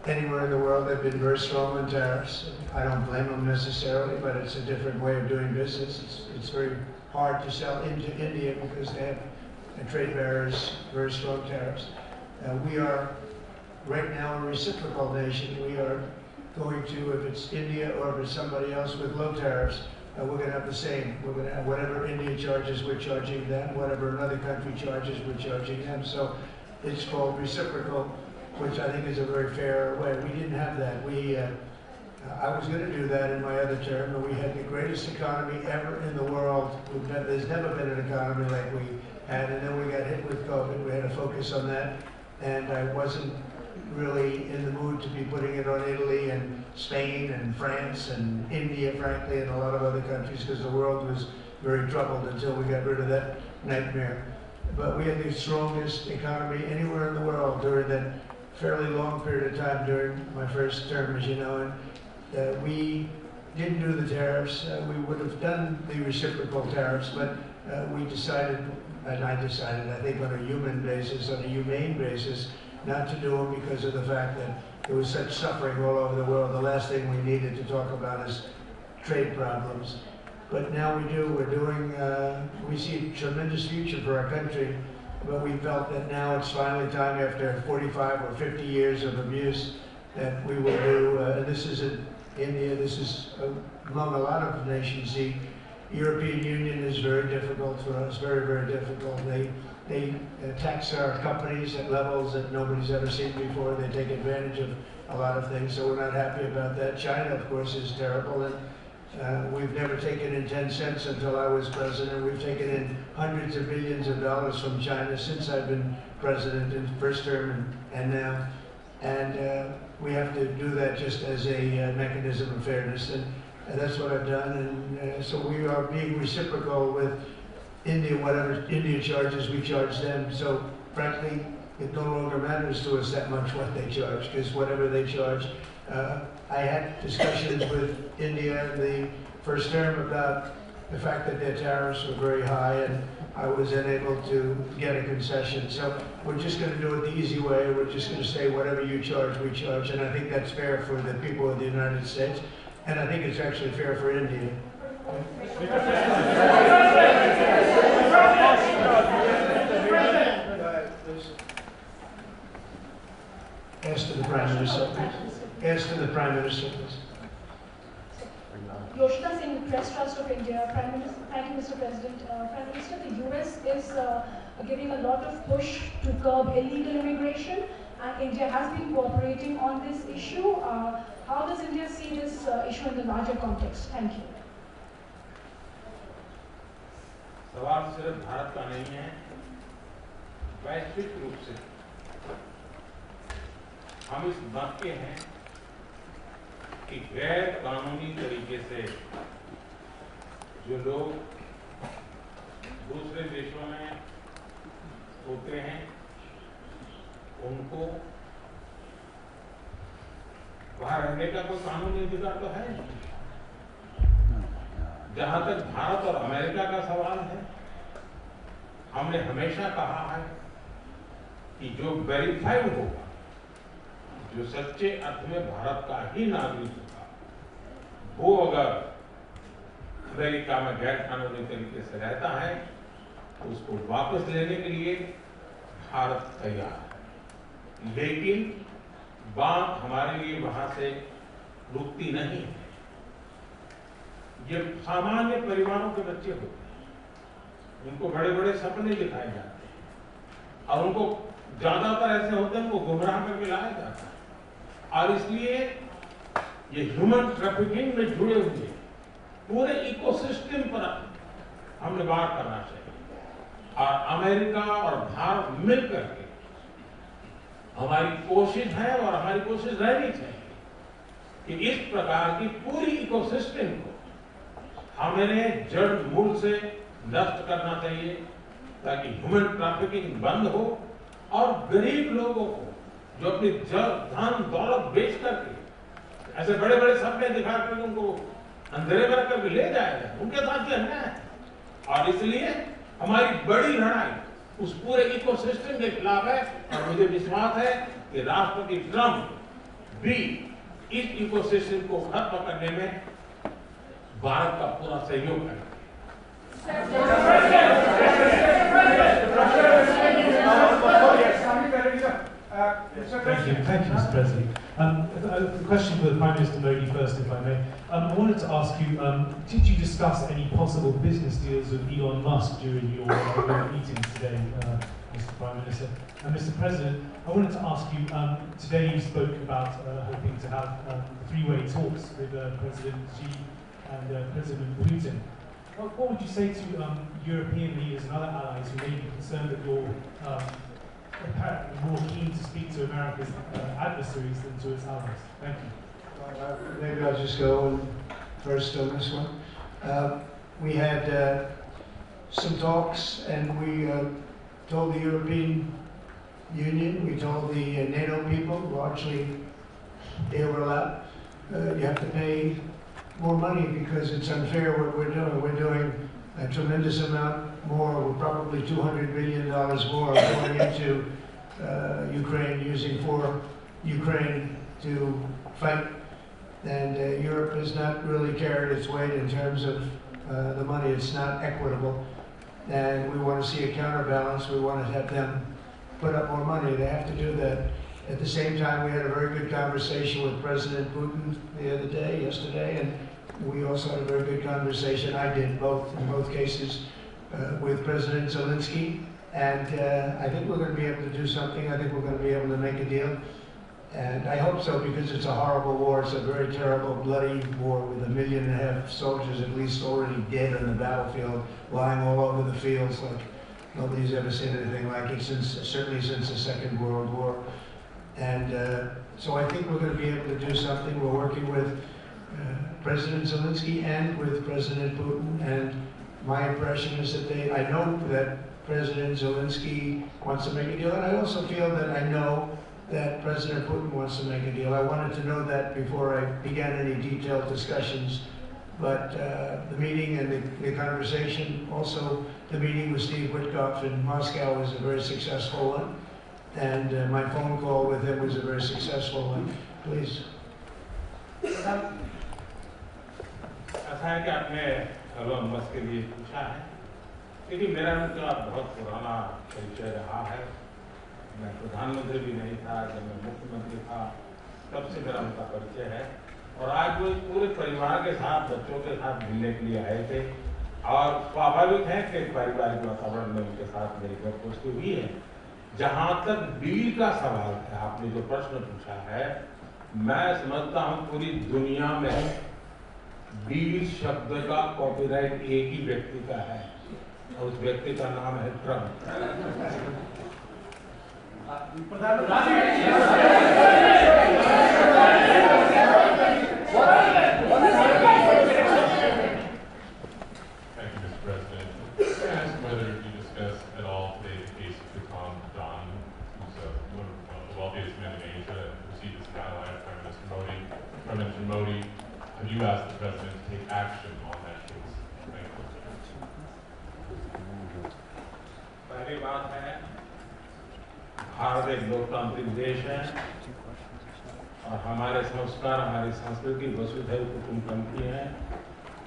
anywhere in the world. They've been very strong on tariffs. I don't blame them necessarily, but it's a different way of doing business. It's very hard to sell into India because they have trade barriers, very strong tariffs. We are right now a reciprocal nation. We are going to, if it's India or if it's somebody else with low tariffs, we're going to have the same. We're going to have whatever India charges, we're charging them. Whatever another country charges, we're charging them. So it's called reciprocal, which I think is a very fair way. We didn't have that. I was going to do that in my other term, but we had the greatest economy ever in the world. There's never been an economy like we had, and then we got hit with COVID. We had to focus on that, and I wasn't really in the mood to be putting it on Italy and Spain and France and India, frankly, and a lot of other countries, because the world was very troubled until we got rid of that nightmare. But we had the strongest economy anywhere in the world during that fairly long period of time during my first term, as you know, and we didn't do the tariffs. We would have done the reciprocal tariffs, but we decided, and I decided, I think on a human basis, on a humane basis, not to do them because of the fact that there was such suffering all over the world. The last thing we needed to talk about is trade problems. But now we do. We're doing, we see a tremendous future for our country, but we felt that now it's finally time, after 45 or 50 years of abuse, that we will do, and this isn't India, this is among a lot of nations. The European Union is very difficult for us, very, very difficult. They tax our companies at levels that nobody's ever seen before. They take advantage of a lot of things, so we're not happy about that. China, of course, is terrible, and we've never taken in 10 cents until I was president. We've taken in hundreds of billions of dollars from China since I've been president in first term and now. And we have to do that just as a mechanism of fairness, and that's what I've done. And so we are being reciprocal with India. Whatever India charges, we charge them. So frankly, it no longer matters to us that much what they charge, because whatever they charge, I had discussions with India in the first term about the fact that their tariffs were very high, and I was unable to get a concession. So we're just going to do it the easy way. We're just going to say whatever you charge, we charge, and I think that's fair for the people of the United States, and I think it's actually fair for India. Ask to the Prime Minister, please. Ask to the Prime Minister, please. Yoshida Singh, Press Trust of India. Prime Minister, thank you, Mr. President. Prime Minister, the US is giving a lot of push to curb illegal immigration, and India has been cooperating on this issue. How does India see this issue in the larger context? Thank you. सवाल सिर्फ भारत का नहीं है, वैश्विक रूप से हम इस बात के हैं कि गैर कानूनी तरीके से जो लोग दूसरे देशों में होते हैं उनको वहां रहने का कोई कानूनी अधिकार तो है नहीं। जहां तक भारत और अमेरिका का सवाल है, हमने हमेशा कहा है कि जो वेरीफाइड होगा, जो सच्चे अर्थ में भारत का ही नागरिक होगा, वो अगर अमेरिका में गैर कानूनी तरीके से रहता है तो उसको वापस लेने के लिए भारत तैयार है। लेकिन बात हमारे लिए वहां से रुकती नहीं है। ये सामान्य परिवारों के बच्चे होते हैं, उनको बड़े बड़े सपने दिखाए जाते हैं और उनको ज्यादातर ऐसे होते हैं उनको गुमराह करके लाया जाता है। और इसलिए ये ह्यूमन ट्रैफिकिंग में जुड़े हुए पूरे इकोसिस्टम पर हमने बात करना चाहिए। और अमेरिका और भारत मिलकर के हमारी कोशिश है और हमारी कोशिश रहनी चाहिए कि इस प्रकार की पूरी इकोसिस्टम को हमने जड़ मूल से नष्ट करना चाहिए ताकि ह्यूमन ट्रैफिकिंग बंद हो और गरीब लोगों को जो अपनी धन दौलत बेच करके ऐसे बड़े बड़े सपने दिखा करके उनको अंधेरे में रखकर ले जाया जाए, उनके साथ ये अन्याय है। और इसलिए हमारी बड़ी लड़ाई उस पूरे इकोसिस्टम के खिलाफ है और मुझे विश्वास है कि राष्ट्रपति ट्रंप भी इस इकोसिस्टम को खत्म करने में भारत का पूरा सहयोग करेगा। Thank you, Mr. President. A question for the Prime Minister Modi first, if I may. I wanted to ask you, did you discuss any possible business deals with Elon Musk during your meetings today, Mr. Prime Minister? And Mr. President, I wanted to ask you, today you spoke about hoping to have three-way talks with President Xi and President Putin. What would you say to European leaders and other allies who may be concerned that you're apparently more keen to speak to America's adversaries than to its allies? Thank you. Maybe I'll just go first on this one. We had some talks, and we told the European Union, we told the NATO people, largely they overlap, you have to pay more money because it's unfair what we're doing. We're doing a tremendous amount more. We're probably $200 billion more going into Ukraine, using for Ukraine to fight. And Europe has not really carried its weight in terms of the money. It's not equitable. And we want to see a counterbalance. We want to have them put up more money. They have to do that. At the same time, we had a very good conversation with President Putin the other day, yesterday, and we also had a very good conversation. I did in both cases with President Zelensky, and I think we're going to be able to do something. I think we're going to be able to make a deal, and I hope so, because it's a horrible war. It's a very terrible, bloody war with 1.5 million soldiers at least already dead on the battlefield, lying all over the fields like nobody's ever seen anything like it certainly since the Second World War. And so I think we're going to be able to do something. We're working with President Zelensky and with President Putin, and my impression is that I know that President Zelensky wants to make a deal, and I also feel that I know that President Putin wants to make a deal. I wanted to know that before I began any detailed discussions, but the meeting and the conversation, also the meeting with Steve Witkoff in Moscow was a very successful one. And my phone call with him was a very successful one. Please. ऐसा है कि आपने Elon Musk के लिए पूछा है, क्योंकि मेरा उनका बहुत पुराना परिचय रहा है। मैं प्रधानमंत्री भी नहीं था, जब मैं मुख्यमंत्री था तब से मेरा उनका परिचय है, और आज वो पूरे परिवार के साथ, बच्चों के साथ मिलने के लिए आए थे, और स्वाभाविक है कि पारिवारिक वातावरण में उनके साथ मेरी गपशप हुई है। जहां तक डील का सवाल है, आपने जो प्रश्न पूछा है, मैं समझता हूं पूरी दुनिया में डील शब्द का कॉपीराइट एक ही व्यक्ति का है, और उस व्यक्ति का नाम है Trump. Narendra Modi, have you asked the President to take action on that case? Thank you. पहली बात है, भारत एक लोकतांत्रिक देश है, और हमारे संस्कार, हमारी संस्कृति वसुधैव कुटुंबकम की है।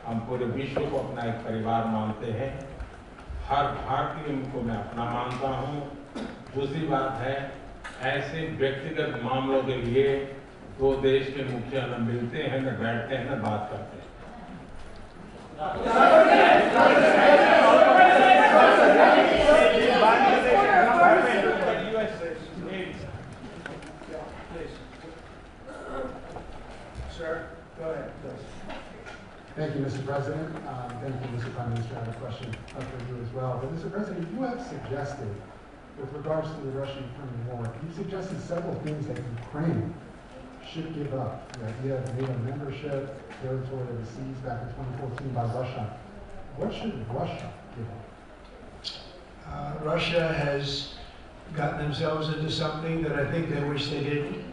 हम पूरे विश्व को अपना एक परिवार मानते हैं। हर भारतीय को मैं अपना मानता हूँ। दूसरी बात है, ऐसे व्यक्तिगत मामलों के लिए दो देश के मुखिया न मिलते हैं, न बैठते हैं, न बात करते हैं। Sir, go ahead, please. Thank you, Mr. President. Thank you, Mr. Prime Minister. I have a question for you as well. But Mr. President, you have suggested, with regards to the Russian-Ukraine war, you suggested several things that Ukraine should give up. The idea of NATO membership, territory that was seized back in 2014 by Russia. What should Russia give up? Russia has gotten themselves into something that I think they wish they didn't.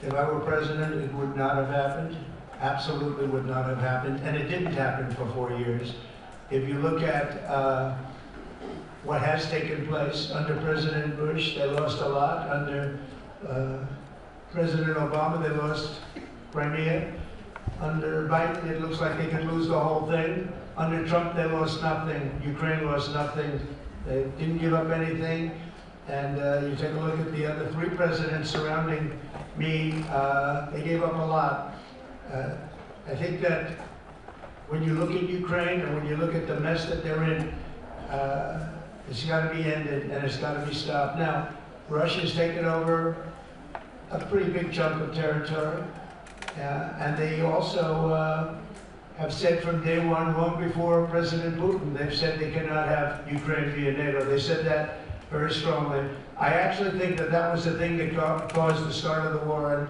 If I were president, it would not have happened. Absolutely would not have happened, and it didn't happen for 4 years. If you look at what has taken place under President Bush, they lost a lot. Under President Obama, they lost Crimea. Under Biden, it looks like they could lose the whole thing. Under Trump, they lost nothing. Ukraine lost nothing. They didn't give up anything. And you take a look at the other 3 presidents surrounding me, they gave up a lot. I think that when you look at Ukraine and when you look at the mess that they're in, it's got to be ended and it's got to be stopped. Now, Russia's taken over a pretty big chunk of territory, and they also have said from day one, long before President Putin, they've said they cannot have Ukraine via NATO. They said that very strongly. I actually think that that was the thing that caused the start of the war. And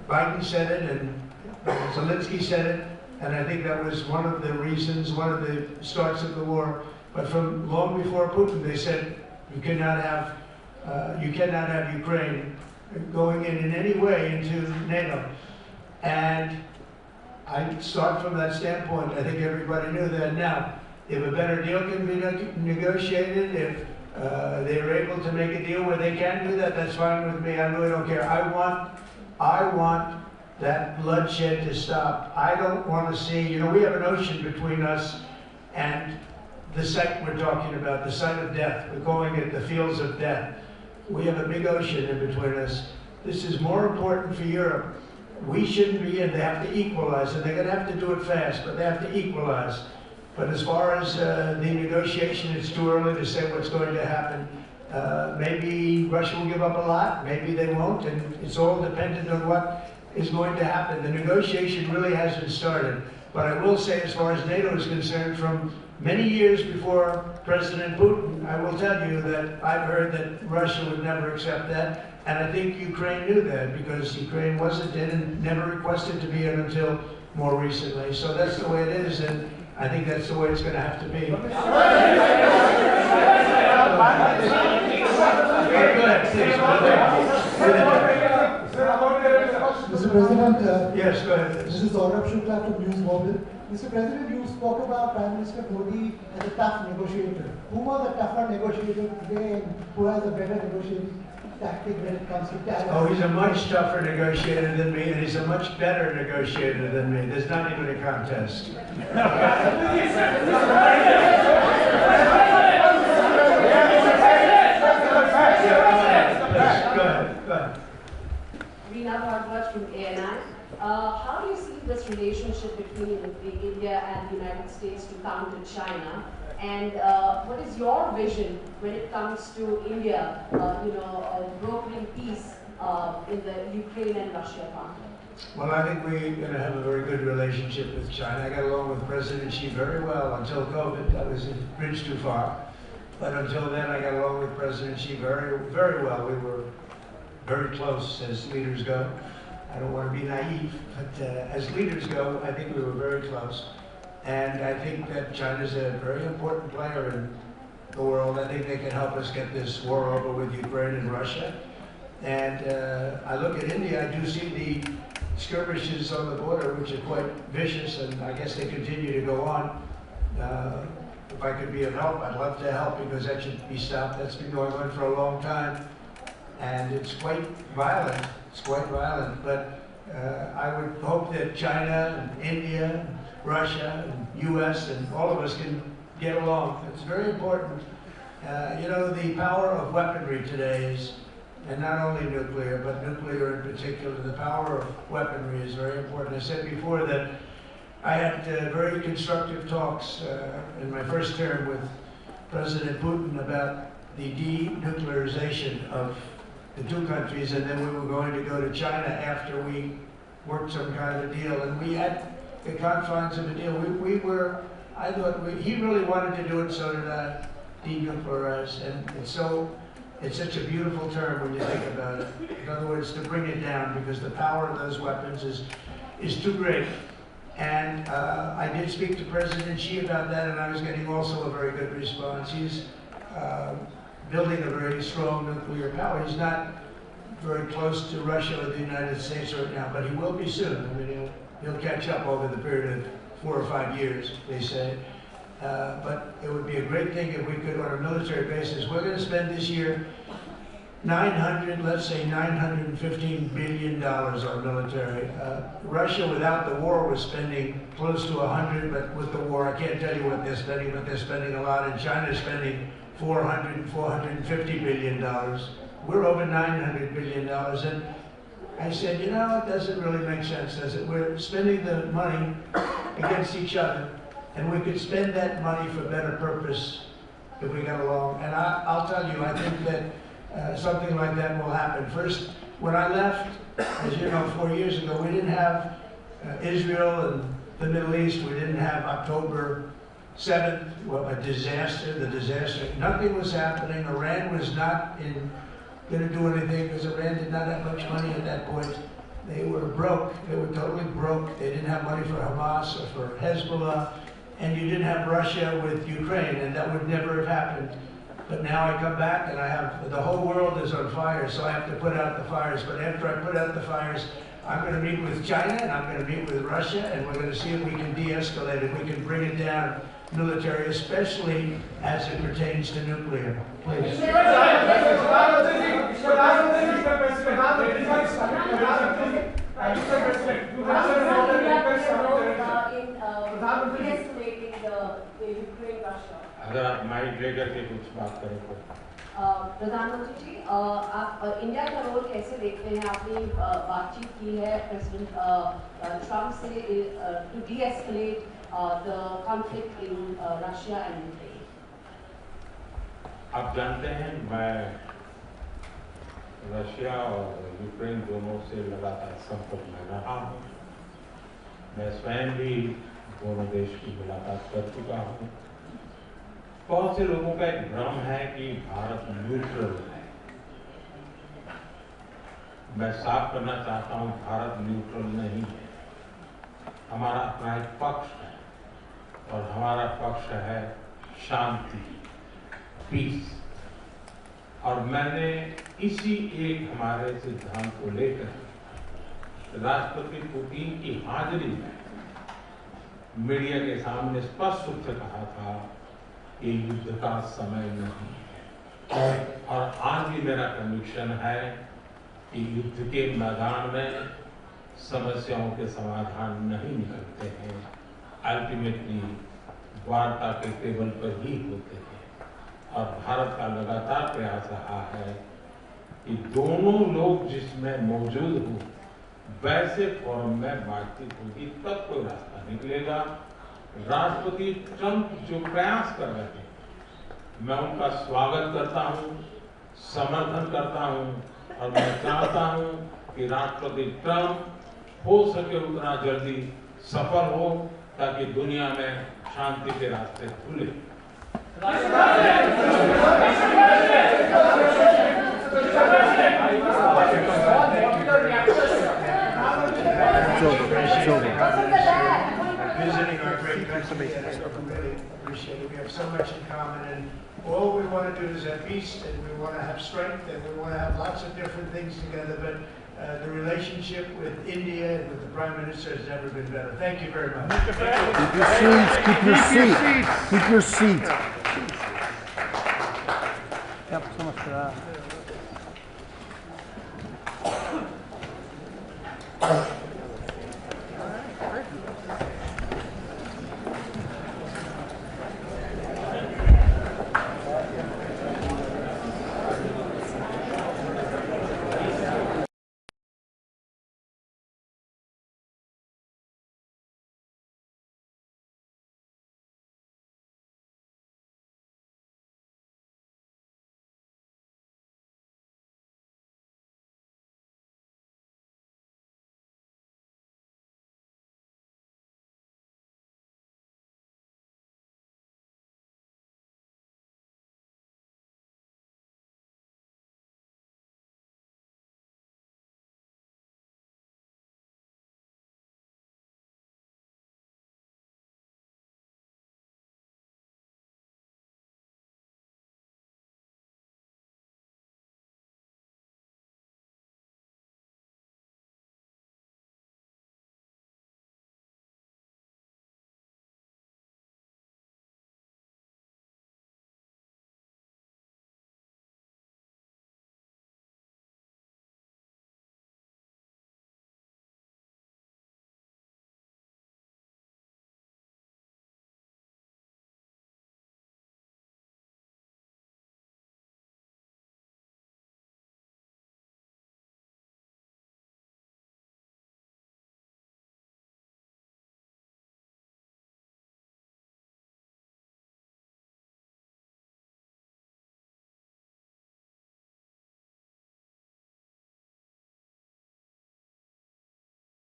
Biden said it, and Zelensky said it, and I think that was one of the reasons, one of the starts of the war. But from long before Putin, they said you cannot have Ukraine going in any way into NATO. And I start from that standpoint. I think everybody knew that. Now, if a better deal can be negotiated, if they are able to make a deal where they can do that, that's fine with me. I really don't care. I want that bloodshed to stop. I don't want to see, you know, we have an ocean between us and the site we're talking about, the site of death. We're calling it the fields of death. We have a big ocean in between us. This is more important for Europe. We shouldn't be in. They have to equalize, and they're going to have to do it fast, but they have to equalize. But as far as the negotiation, it's too early to say what's going to happen. Maybe Russia will give up a lot, maybe they won't, and it's all dependent on what is going to happen. The negotiation really hasn't started. But I will say, as far as NATO is concerned, from many years before President Putin, I will tell you that I've heard that Russia would never accept that. And I think Ukraine knew that, because Ukraine wasn't in and never requested to be in until more recently. So that's the way it is, and I think that's the way it's going to have to be. Go ahead, please. Mr. President, yes, go ahead. This is Saurabh Shukla from News Mobil. Mr. President, you spoke about Prime Minister Modi as a tough negotiator. Who was a tougher negotiator today, and who has a better negotiating tactic when it comes to tariffs? Oh, he's a much tougher negotiator than me, and he's a much better negotiator than me. There's not even a contest. Go ahead. Reena Bhardwaj from ANI. How do you see this relationship between India and the United States to counter China? And what is your vision when it comes to India, brokering peace in the Ukraine and Russia conflict? Well, I think we're going to have a very good relationship with China. I got along with President Xi very well until COVID. That was a bridge too far. But until then, I got along with President Xi very, very well. We were very close as leaders go. I don't want to be naive, but as leaders go, I think we were very close. And I think that China's a very important player in the world. I think they can help us get this war over with Ukraine and Russia. And I look at India, I do see the skirmishes on the border, which are quite vicious, and I guess they continue to go on. If I could be of help, I'd love to help, because that should be stopped. That's been going on for a long time. And it's quite violent. It's quite violent. But I would hope that China and India, and Russia and US and all of us can get along. It's very important. The power of weaponry today is, and not only nuclear, but nuclear in particular, the power of weaponry is very important. I said before that I had very constructive talks in my first term with President Putin about the denuclearization of the two countries, and then we were going to go to China after we worked some kind of a deal. And we had the confines of a deal. I thought he really wanted to do it, so did I, denuclearize. And it's such a beautiful term when you think about it. In other words, to bring it down, because the power of those weapons is too great. And I did speak to President Xi about that, and I was getting also a very good response. He's building a very strong nuclear power. He's not very close to Russia or the United States right now, but he will be soon. I mean, he'll catch up over the period of 4 or 5 years, they say. But it would be a great thing if we could, on a military basis. We're going to spend this year let's say $915 billion on military. Russia, without the war, was spending close to 100, but with the war, I can't tell you what they're spending, but they're spending a lot. And China's spending $450 billion. We're over $900 billion. And I said, you know, it doesn't really make sense, does it? We're spending the money against each other, and we could spend that money for better purpose if we got along. And I'll tell you, I think that something like that will happen. First, when I left, as you know, 4 years ago, we didn't have Israel and the Middle East. We didn't have October 7th, a disaster. Nothing was happening. Iran was not going to do anything because Iran did not have much money at that point. They were broke. They were totally broke. They didn't have money for Hamas or for Hezbollah. And you didn't have Russia with Ukraine, and that would never have happened. But now I come back and I have, the whole world is on fire, so I have to put out the fires. But after I put out the fires, I'm going to meet with China and I'm going to meet with Russia, and we're going to see if we can de-escalate, if we can bring it down military, especially as it pertains to nuclear. Please. अगर आप mic लेकर के कुछ बात करें तो प्रधानमंत्री जी, आप इंडिया का रोल कैसे देखते हैं? आपने बातचीत की है प्रेसिडेंट ट्रम्प से to de-escalate the conflict in Russia and Ukraine. आप जानते हैं, मैं रशिया और यूक्रेन दोनों से लगातार संपर्क में रहा हूँ। मैं स्वयं भी दोनों देश की मुलाकात कर चुका हूँ। बहुत से लोगों का एक भ्रम है कि भारत न्यूट्रल है। मैं साफ करना चाहता हूं, भारत न्यूट्रल नहीं है। हमारा अपना एक पक्ष है और हमारा पक्ष है शांति, पीस। और मैंने इसी एक हमारे सिद्धांत को लेकर राष्ट्रपति पुतिन की हाजिरी में मीडिया के सामने स्पष्ट रूप से कहा था कि युद्ध का समय नहीं है। और आज भी मेरा कन्विक्शन है कि युद्ध के मैदान में समस्याओं के समाधान नहीं निकलते हैं, अल्टीमेटली वार्ता के टेबल पर ही होते हैं। और भारत का लगातार प्रयास रहा है कि दोनों लोग जिसमें मौजूद हों, वैसे फोरम में बातचीत होगी, तब कोई रास्ता निकलेगा। राष्ट्रपति ट्रंप जो प्रयास कर रहे हैं, मैं उनका स्वागत करता हूं, समर्थन करता हूं और मैं चाहता हूं कि राष्ट्रपति ट्रंप हो सके उतना जल्दी सफल हो, ताकि दुनिया में शांति के रास्ते खुले। Visiting our great country, we really appreciate it. We have so much in common, and all we want to do is have peace, and we want to have strength, and we want to have lots of different things together. But the relationship with India and with the Prime Minister has never been better. Thank you very much. Keep your seats. Keep your seats. Keep your seats. Thank you so much for that.